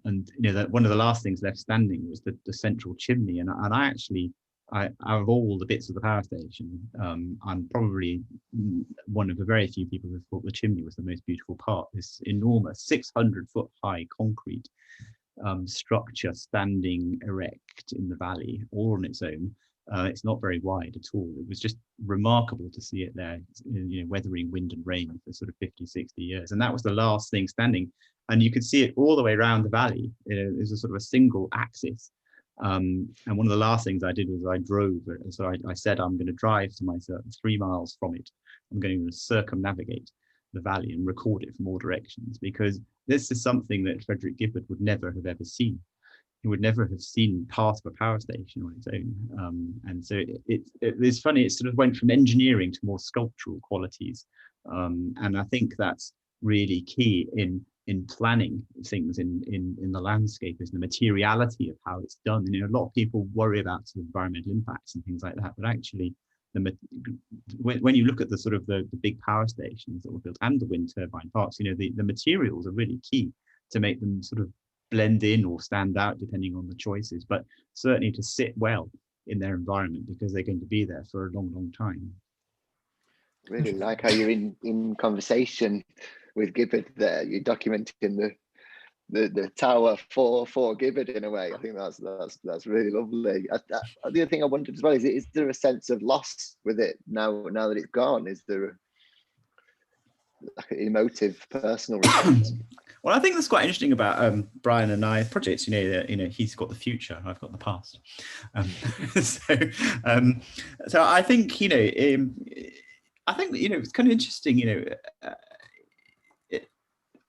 you know, that one of the last things left standing was the central chimney, and I actually, out of all the bits of the power station, I'm probably one of the very few people who thought the chimney was the most beautiful part. This enormous 600-foot high concrete structure standing erect in the valley, all on its own. It's not very wide at all. It was just remarkable to see it there, you know, weathering wind and rain for sort of 50, 60 years. And that was the last thing standing. And you could see it all the way around the valley. It was a sort of a single axis. And one of the last things I did was I drove. So I said, I'm going to drive to myself 3 miles from it. I'm going to circumnavigate the valley and record it from all directions, because this is something that Frederick Gibbard would never have ever seen. He would never have seen part of a power station on its own. And so it's funny, it sort of went from engineering to more sculptural qualities. And I think that's really key in planning things in the landscape, is the materiality of how it's done. You know, a lot of people worry about sort of environmental impacts and things like that, but actually when you look at the sort of the big power stations that were built and the wind turbine parks, you know, the materials are really key to make them sort of blend in or stand out depending on the choices, but certainly to sit well in their environment, because they're going to be there for a long time. Really like how you're in conversation with Gibbard there. You're documenting the tower for Gibbard in a way. I think that's really lovely. The other thing I wondered as well is there a sense of loss with it now that it's gone? Is there like an emotive, personal response? Well, I think that's quite interesting about Brian and I projects. You know, he's got the future, I've got the past. So I think, you know, it's kind of interesting. You know,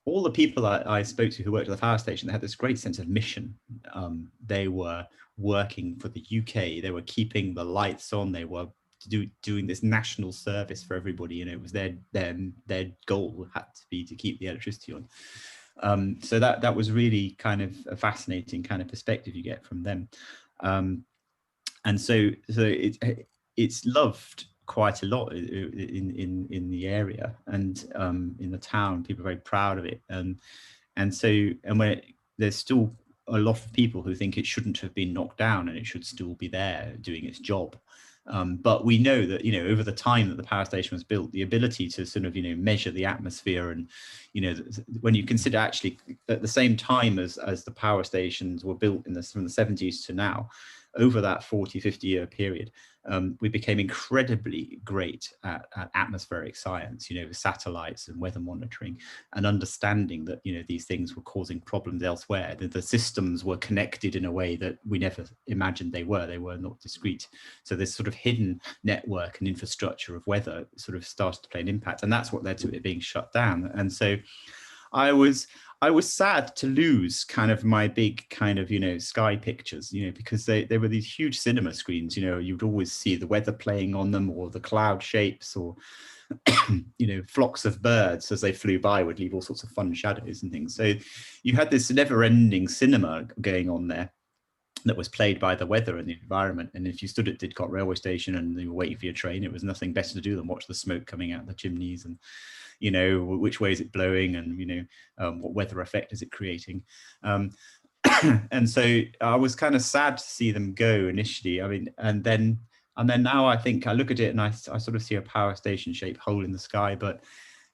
all the people I spoke to who worked at the power station, they had this great sense of mission. They were working for the UK. They were keeping the lights on. They were doing this national service for everybody. You know, it was their goal had to be to keep the electricity on. So that was really kind of a fascinating kind of perspective you get from them. And so it's loved quite a lot in the area and in the town. People are very proud of it, and when there's still a lot of people who think it shouldn't have been knocked down and it should still be there doing its job. But we know that, you know, over the time that the power station was built, the ability to sort of, you know, measure the atmosphere, and, you know, when you consider actually at the same time as the power stations were built from the 70s to now, over that 40-50 year period, we became incredibly great at atmospheric science, you know, with satellites and weather monitoring, and understanding that, you know, these things were causing problems elsewhere. The systems were connected in a way that we never imagined they were. They were not discrete. So this sort of hidden network and infrastructure of weather sort of started to play an impact, and that's what led to it being shut down. And so I was sad to lose kind of my big kind of, you know, sky pictures, you know, because they were these huge cinema screens. You know, you'd always see the weather playing on them, or the cloud shapes, or you know, flocks of birds as they flew by would leave all sorts of fun shadows and things. So you had this never-ending cinema going on there that was played by the weather and the environment. And if you stood at Didcot railway station and you were waiting for your train, it was nothing better to do than watch the smoke coming out the chimneys, and, you know, which way is it blowing, and, you know, what weather effect is it creating. And so I was kind of sad to see them go initially. I mean, and then now I think I look at it and I sort of see a power station shaped hole in the sky, but,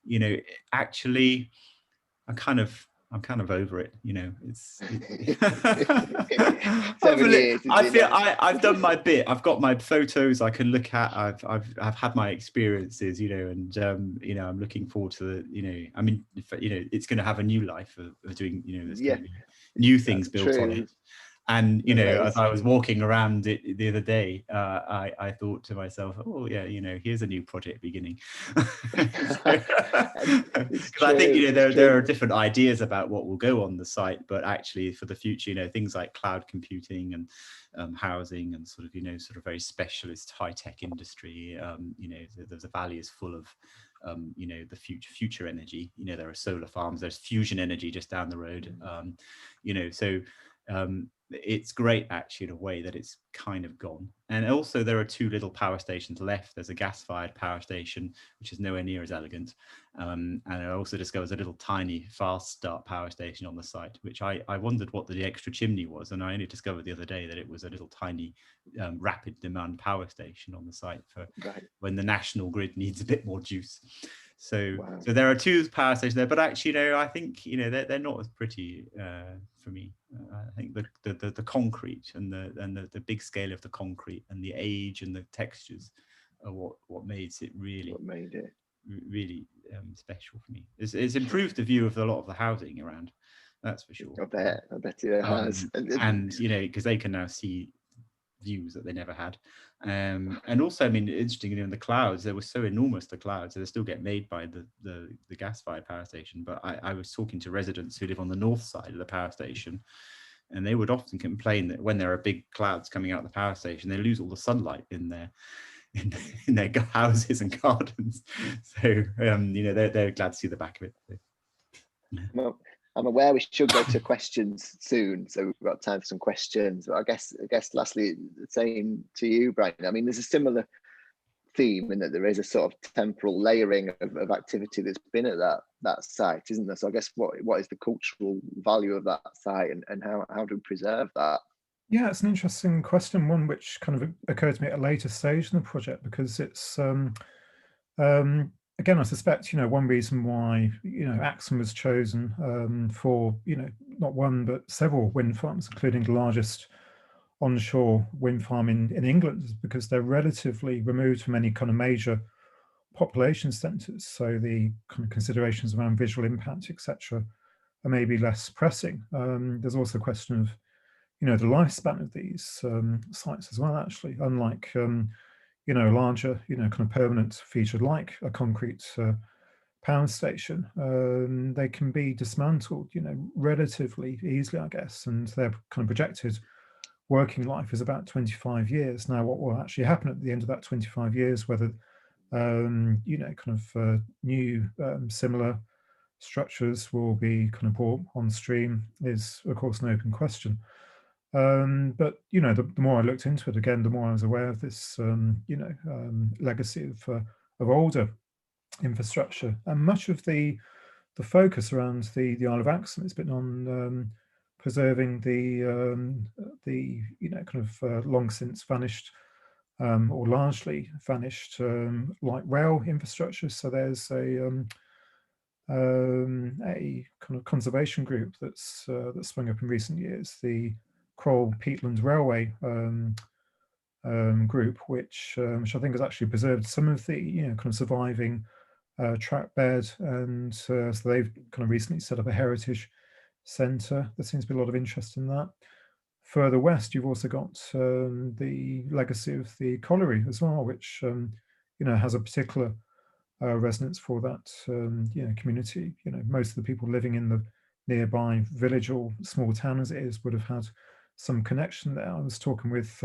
you know, actually I'm kind of over it, you know. It's I feel I've done my bit. I've got my photos I can look at. I've had my experiences, you know, and you know, I'm looking forward to the, you know, I mean, you know, it's going to have a new life of doing, you know, there's going to be new things built on it. And, you know, as I was walking around it the other day, I thought to myself, oh, yeah, you know, here's a new project beginning. Because I think, you know, there are different ideas about what will go on the site, but actually for the future, you know, things like cloud computing and housing and sort of, you know, sort of very specialist high-tech industry, you know, the valley is full of, you know, the future energy. You know, there are solar farms, there's fusion energy just down the road, you know, so it's great actually in a way that it's kind of gone. And also there are two little power stations left. There's a gas-fired power station, which is nowhere near as elegant. And I also discovered a little tiny fast start power station on the site, which I wondered what the extra chimney was. And I only discovered the other day that it was a little tiny rapid demand power station on the site for when the national grid needs a bit more juice. So so there are two power stations there, but actually, you know, I think, you know, they're not as pretty for me. I think the concrete and the big scale of the concrete and the age and the textures are what makes it really really special for me. It's improved the view of a lot of the housing around, that's for sure. I bet it has. And you know, because they can now see views that they never had. And also, I mean, interesting, you know, in the clouds, they were so enormous, the clouds, so they still get made by the gas-fired power station. But I was talking to residents who live on the north side of the power station, and they would often complain that when there are big clouds coming out of the power station, they lose all the sunlight in their houses and gardens. So you know, they're glad to see the back of it. Well, I'm aware we should go to questions soon, so we've got time for some questions. But I guess lastly, the same to you, Brian. I mean, there's a similar theme in that there is a sort of temporal layering of activity that's been at that site, isn't there? So I guess what is the cultural value of that site, and how do we preserve that? Yeah, it's an interesting question, one which kind of occurred to me at a later stage in the project, because it's again, I suspect, you know, one reason why, you know, Axon was chosen for, you know, not one but several wind farms, including the largest onshore wind farm in England, is because they're relatively removed from any kind of major population centres. So the kind of considerations around visual impact, etc., are maybe less pressing. There's also a question of, you know, the lifespan of these sites as well, actually, unlike you know, larger, you know, kind of permanent feature like a concrete power station. They can be dismantled, you know, relatively easily, I guess, and their kind of projected working life is about 25 years. Now, what will actually happen at the end of that 25 years, whether, you know, kind of new similar structures will be kind of brought on stream, is, of course, an open question. But you know, the more I looked into it, again, the more I was aware of this, you know, legacy of older infrastructure, and much of the focus around the Isle of Axon has been on preserving the you know, kind of long since vanished or largely vanished light rail infrastructure. So there's a kind of conservation group that's sprung up in recent years, the Kroll Peatland Railway group, which I think has actually preserved some of the, you know, kind of surviving track bed, and so they've kind of recently set up a heritage centre. There seems to be a lot of interest in that. Further west, you've also got the legacy of the colliery as well, which you know, has a particular resonance for that you know, community. You know, most of the people living in the nearby village or small town as it is would have had some connection there. I was talking with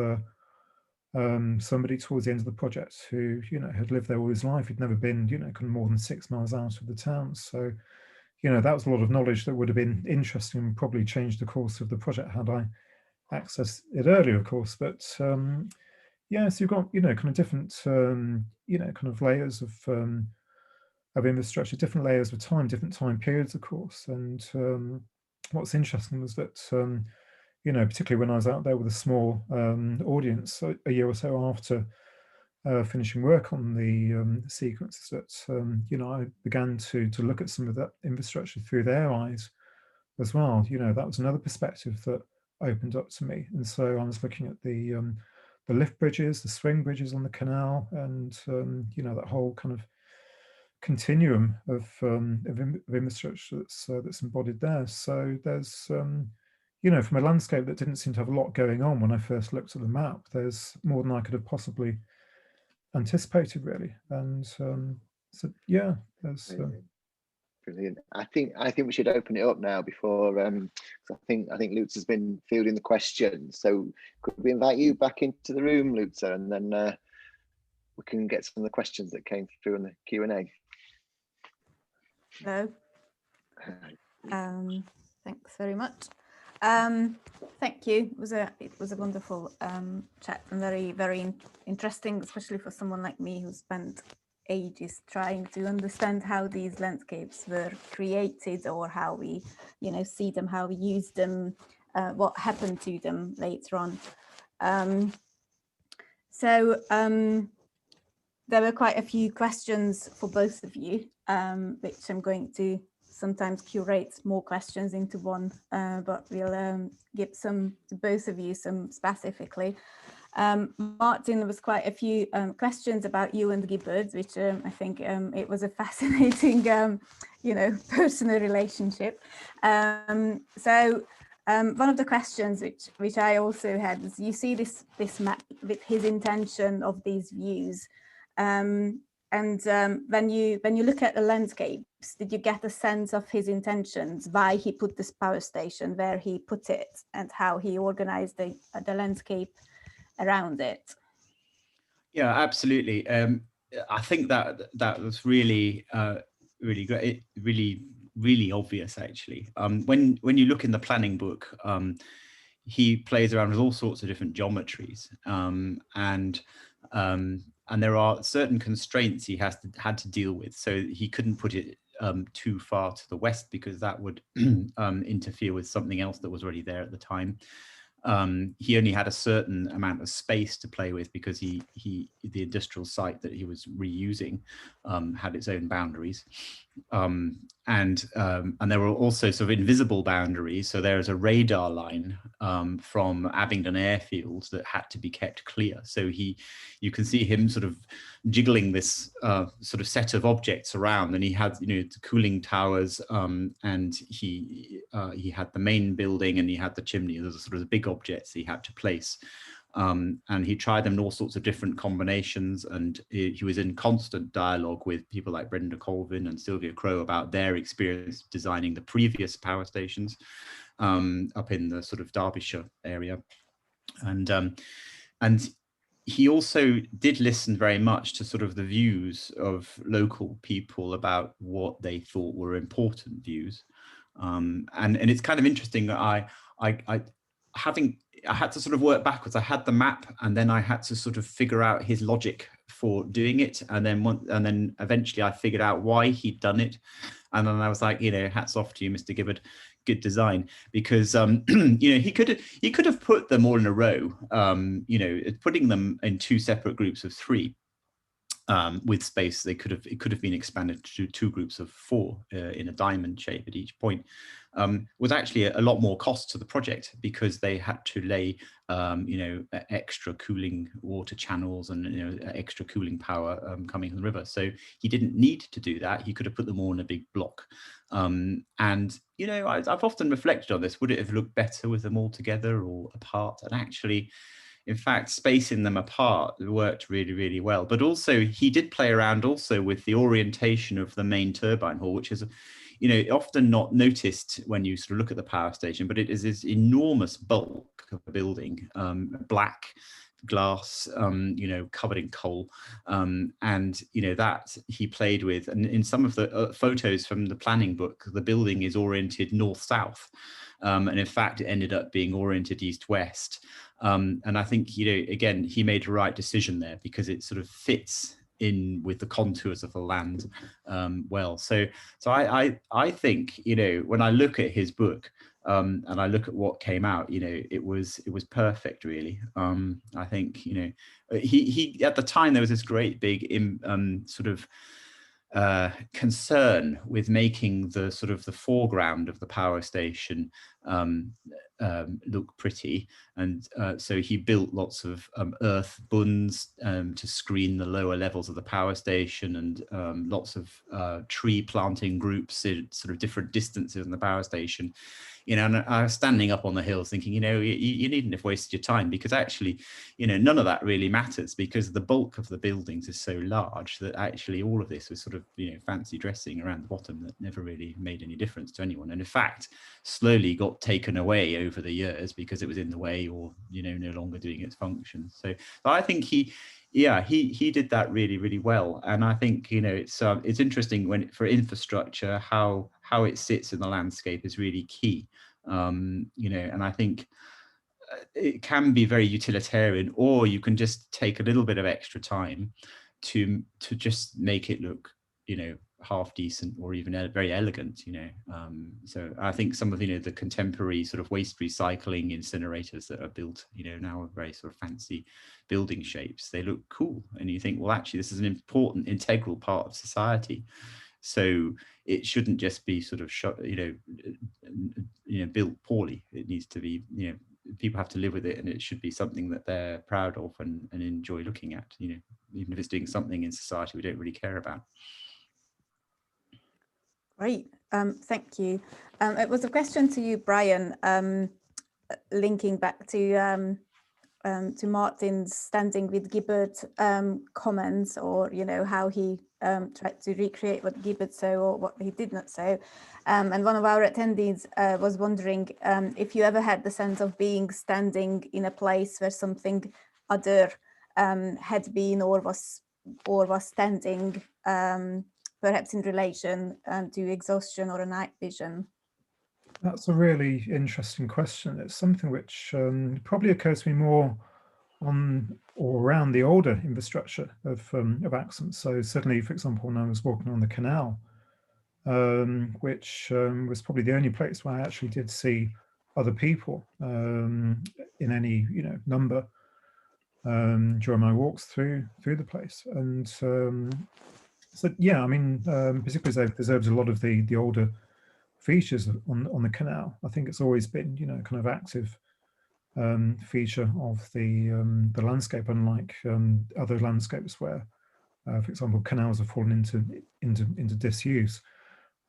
somebody towards the end of the project who, you know, had lived there all his life. He'd never been, you know, kind of more than 6 miles out of the town. So, you know, that was a lot of knowledge that would have been interesting and probably changed the course of the project had I accessed it earlier, of course. But yeah, so you've got, you know, kind of different, you know, kind of layers of infrastructure, different layers of time, different time periods, of course. And what's interesting was that, you know, particularly when I was out there with a small audience a year or so after finishing work on the sequences, that, you know, I began to look at some of that infrastructure through their eyes as well. You know, that was another perspective that opened up to me. And so I was looking at the lift bridges, the swing bridges on the canal, and, you know, that whole kind of continuum of infrastructure that's embodied there. So there's, you know, from a landscape that didn't seem to have a lot going on when I first looked at the map, there's more than I could have possibly anticipated, really. And so yeah, there's brilliant. I think we should open it up now before I think Lutz has been fielding the questions. So could we invite you back into the room, Lutz, and then we can get some of the questions that came through in the Q&A. Hello. Thanks very much. Thank you. It was a wonderful chat, and very interesting, especially for someone like me who spent ages trying to understand how these landscapes were created, or how we, you know, see them, how we use them, what happened to them later on. So there were quite a few questions for both of you, which I'm going to sometimes curate more questions into one, but we'll give some to both of you, some specifically. Martyn, there was quite a few questions about you and Gibbard, which I think it was a fascinating, personal relationship. So one of the questions which I also had is, you see this map with his intention of these views, and when you look at the landscapes, did you get a sense of his intentions, why he put this power station where he put it, and how he organized the landscape around it? Yeah, absolutely. I think that was really really great, really obvious actually. When you look in the planning book, he plays around with all sorts of different geometries, and there are certain constraints he had to deal with. So he couldn't put it too far to the west, because that would interfere with something else that was already there at the time. He only had a certain amount of space to play with, because the industrial site that he was reusing had its own boundaries, and there were also sort of invisible boundaries. So there's a radar line from Abingdon Airfield that had to be kept clear. So you can see him sort of jiggling this sort of set of objects around, and he had the cooling towers, and he had the main building, and he had the chimney. Those are sort of the big objects he had to place, and he tried them in all sorts of different combinations, and he was in constant dialogue with people like Brenda Colvin and Sylvia Crowe about their experience designing the previous power stations up in the sort of Derbyshire area, and he also did listen very much to sort of the views of local people about what they thought were important views, and it's kind of interesting that I had to sort of work backwards. I had the map, and then I had to sort of figure out his logic for doing it, and then eventually I figured out why he'd done it, and then I was like, hats off to you, Mr. Gibbard. Good design, because he could have put them all in a row, putting them in two separate groups of three, with space. It could have been expanded to two groups of four in a diamond shape at each point. Was actually a lot more cost to the project, because they had to lay extra cooling water channels and extra cooling power coming from the river. So he didn't need to do that. He could have put them all in a big block. And I've often reflected on this. Would it have looked better with them all together or apart? And actually, in fact, spacing them apart worked really, really well. But also, he did play around also with the orientation of the main turbine hall, which is, often not noticed when you sort of look at the power station, but it is this enormous bulk of a building, black glass, covered in coal, and that he played with. And in some of the photos from the planning book, the building is oriented north-south, and in fact, it ended up being oriented east-west. And I think, again, he made the right decision there, because it sort of fits in with the contours of the land well. So I think, when I look at his book, and I look at what came out, it was perfect, really. I think, he at the time, there was this great big sort of concern with making the sort of the foreground of the power station look pretty, and so he built lots of earth bunds to screen the lower levels of the power station, and lots of tree planting groups at sort of different distances in the power station. And I was standing up on the hills thinking, you needn't have wasted your time, because actually, none of that really matters, because the bulk of the buildings is so large that actually all of this was sort of, fancy dressing around the bottom that never really made any difference to anyone. And in fact, slowly got taken away over the years because it was in the way, or, no longer doing its function. So I think he did that really, really well. And I think, it's interesting for infrastructure, how it sits in the landscape is really key. And I think it can be very utilitarian, or you can just take a little bit of extra time to just make it look, half decent, or even very elegant, so I think some of the contemporary sort of waste recycling incinerators that are built now are very sort of fancy building shapes. They look cool, and you think, well, actually this is an important integral part of society, so it shouldn't just be sort of built poorly. It needs to be people have to live with it, and it should be something that they're proud of and enjoy looking at, you know, even if it's doing something in society we don't really care about. Great, thank you. It was a question to you, Brian, linking back to Martyn's standing with Gibbard comments, or you know how he tried to recreate what Gibbard saw or what he did not say. And one of our attendees was wondering if you ever had the sense of being standing in a place where something other had been or was standing, perhaps in relation to exhaustion or a night vision. That's a really interesting question. It's something which probably occurs to me more on or around the older infrastructure of accents. So certainly, for example, when I was walking on the canal, which was probably the only place where I actually did see other people in any number during my walks through the place. And so yeah, I mean, particularly as they've preserved a lot of the older features on the canal, I think it's always been kind of active feature of the landscape, unlike other landscapes where, for example, canals have fallen into disuse,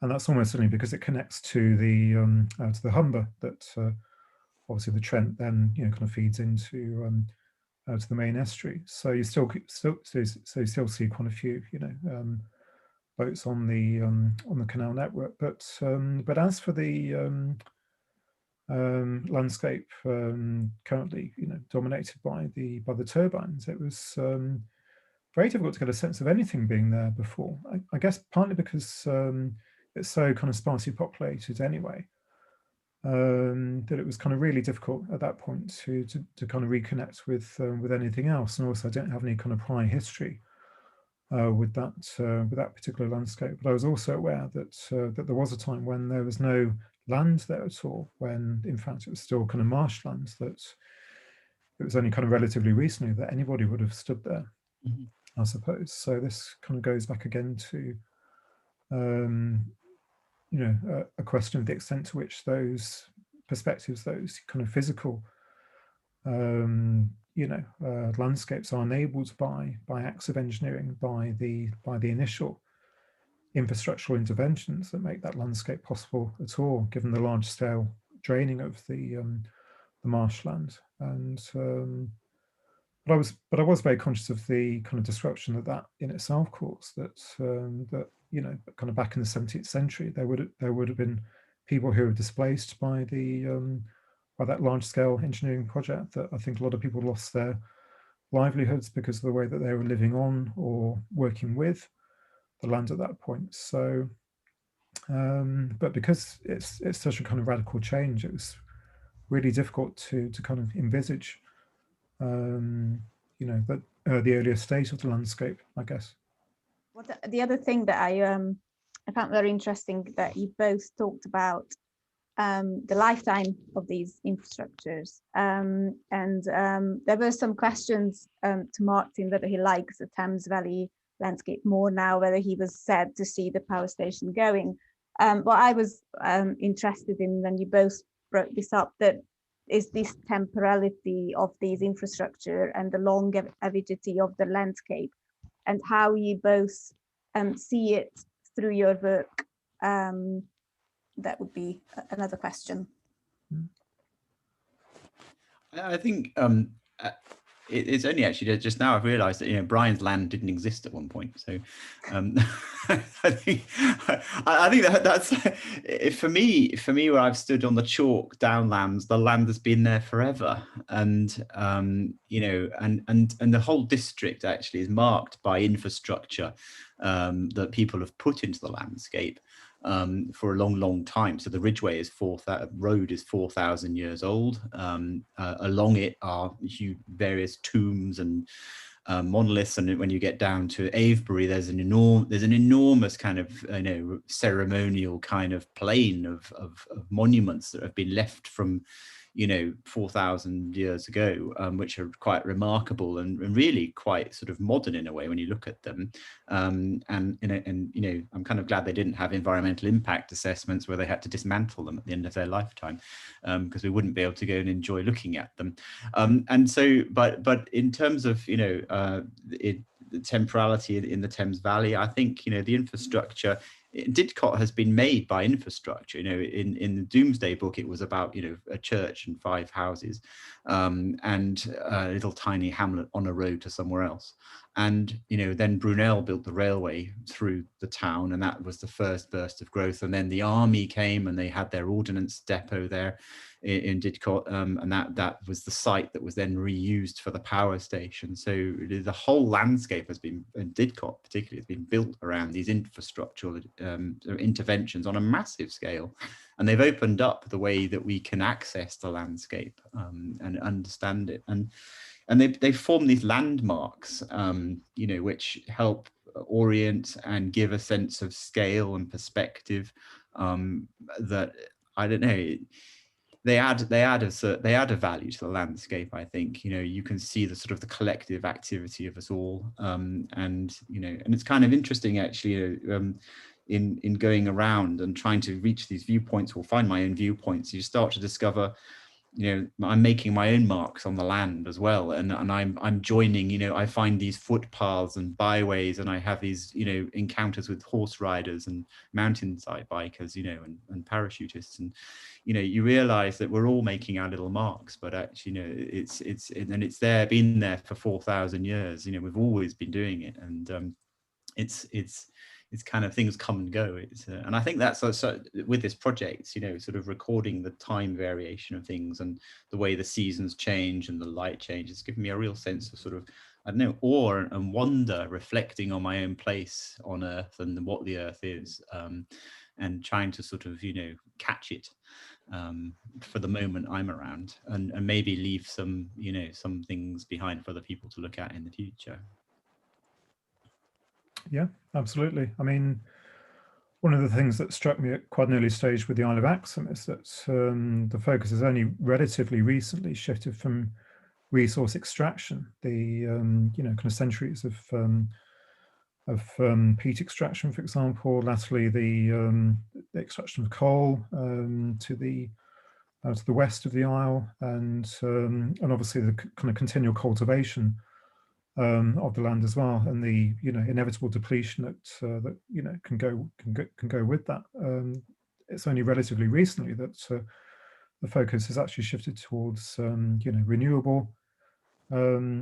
and that's almost certainly because it connects to the Humber that obviously the Trent then kind of feeds into to the main estuary. So you still see quite a few boats on the canal network, but as for the landscape currently dominated by the turbines, it was very difficult to get a sense of anything being there before. I guess partly because it's so kind of sparsely populated anyway, that it was kind of really difficult at that point to kind of reconnect with anything else. And also I don't have any kind of prior history with that particular landscape. But I was also aware that that there was a time when there was no land there at all, when in fact it was still kind of marshlands, that it was only kind of relatively recently that anybody would have stood there, I suppose. So this kind of goes back again to a question of the extent to which those perspectives, those kind of physical landscapes are enabled by acts of engineering, by the initial infrastructural interventions that make that landscape possible at all, given the large scale draining of the marshland. And but I was very conscious of the kind of disruption that in itself caused. That kind of back in the 17th century, there would have been people who were displaced by by that large scale engineering project. That I think a lot of people lost their livelihoods because of the way that they were living on or working with the land at that point. So, but because it's such a kind of radical change, it was really difficult to kind of envisage, the earlier state of the landscape, I guess. Well, the other thing that I found very interesting that you both talked about the lifetime of these infrastructures, and there were some questions to Martyn whether he likes the Thames Valley landscape more now, whether he was sad to see the power station going. What I was interested in when you both brought this up, that is this temporality of these infrastructure and the longevity of the landscape, and how you both see it through your work. That would be another question. I think it's only actually just now I've realised that Brian's land didn't exist at one point. So I think that's for me where I've stood on the chalk downlands, the land has been there forever, and and the whole district actually is marked by infrastructure that people have put into the landscape for a long time. So the Ridgeway road is 4,000 years old. Along it are various tombs and monoliths, and when you get down to Avebury, there's an enormous kind of ceremonial kind of plain of monuments that have been left from you know, 4,000 years ago, which are quite remarkable and really quite sort of modern in a way when you look at them. And you know, I'm kind of glad they didn't have environmental impact assessments where they had to dismantle them at the end of their lifetime, because we wouldn't be able to go and enjoy looking at them. And so, but in terms of, you know, the temporality in the Thames Valley, I think, you know, the infrastructure, Didcot has been made by infrastructure. You know, in the Doomsday Book, it was about, you know, a church and 5 houses, and a little tiny hamlet on a road to somewhere else. And, you know, then Brunel built the railway through the town, and that was the first burst of growth. And then the army came and they had their ordnance depot there in Didcot, and that was the site that was then reused for the power station. So the whole landscape has been, in Didcot particularly, has been built around these infrastructural interventions on a massive scale, and they've opened up the way that we can access the landscape and understand it. And they form these landmarks, you know, which help orient and give a sense of scale and perspective, that, I don't know, they add a value to the landscape. I think, you know, you can see the sort of the collective activity of us all, and, you know, and it's kind of interesting actually, in going around and trying to reach these viewpoints or find my own viewpoints, you start to discover, you know, I'm making my own marks on the land as well, and I'm joining, you know, I find these footpaths and byways, and I have these, you know, encounters with horse riders and mountainside bikers, you know, and parachutists, and, you know, you realize that we're all making our little marks, but actually, you know, it's there, been there for 4,000 years. You know, we've always been doing it, and it's kind of, things come and go. And I think that's also with this project, you know, sort of recording the time variation of things and the way the seasons change and the light change. It's given me a real sense of sort of, I don't know, awe and wonder, reflecting on my own place on Earth and what the Earth is, and trying to sort of, you know, catch it for the moment I'm around, and maybe leave some, you know, some things behind for other people to look at in the future. Yeah, absolutely. I mean, one of the things that struck me at quite an early stage with the Isle of Axum is that the focus has only relatively recently shifted from resource extraction, the you know, kind of centuries of peat extraction, for example, latterly the extraction of coal to the west of the Isle, and obviously the kind of continual cultivation of the land as well, and the, you know, inevitable depletion that you know can go with that. It's only relatively recently that the focus has actually shifted towards you know, renewable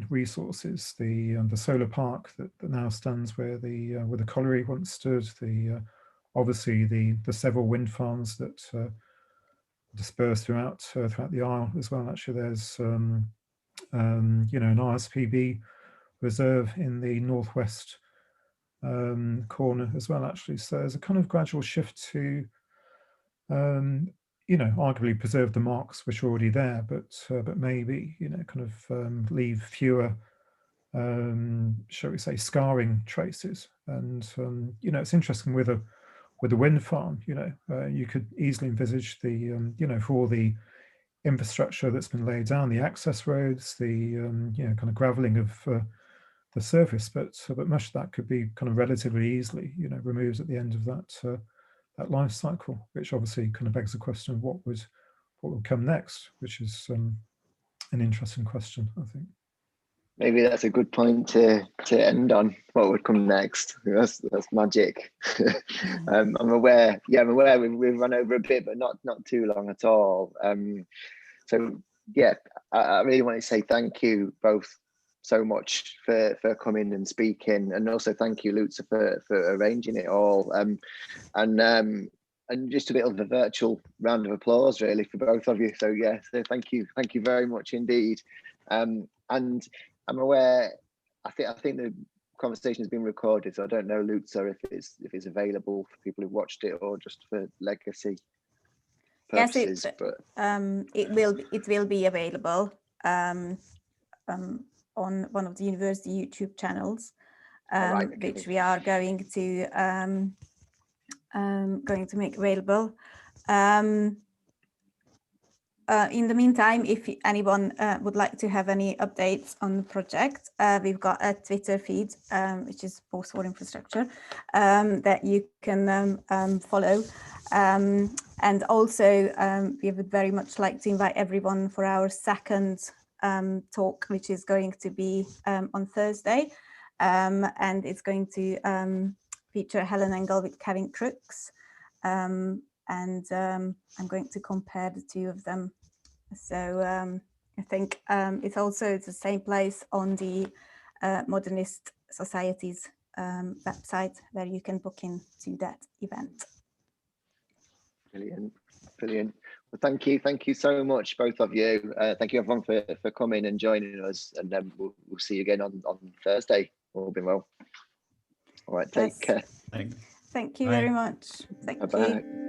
resources. The solar park that now stands where the colliery once stood. The obviously the several wind farms that dispersed throughout the Isle as well. Actually, there's you know, an RSPB reserve in the northwest corner as well, actually. So there's a kind of gradual shift to you know, arguably preserve the marks which are already there, but maybe, you know, kind of leave fewer shall we say, scarring traces. And you know, it's interesting with a wind farm, you know, you could easily envisage the you know, for all the infrastructure that's been laid down, the access roads, the you know, kind of graveling of the surface, but much of that could be kind of relatively easily, you know, removed at the end of that that life cycle, which obviously kind of begs the question of what would come next, which is an interesting question, I think. Maybe that's a good point to end on. What would come next? That's magic. I'm aware. Yeah, I'm aware we've run over a bit, but not too long at all. So yeah, I really want to say thank you both so much for coming and speaking, and also thank you, Lutzer, for arranging it all. And just a bit of a virtual round of applause, really, for both of you. So yeah, so thank you very much indeed. And I'm aware, I think the conversation has been recorded, so I don't know, Lutzer, if it's available for people who watched it or just for legacy purposes. Yes, but it will be available on one of the university YouTube channels, right, okay. which we are going to make available. in the meantime, if anyone would like to have any updates on the project, we've got a Twitter feed, which is Post War Infrastructure, that you can follow. And also, we would very much like to invite everyone for our second talk, which is going to be on Thursday. And it's going to feature Helen Engel with Kevin Crooks. And I'm going to compare the two of them. So I think it's the same place on the Modernist Society's website where you can book into that event. Brilliant, brilliant. Well, thank you so much, both of you. Thank you everyone for coming and joining us, and then we'll see you again on Thursday. All been well. All right, take care. Thanks. Thank you Bye. very much. Thank you.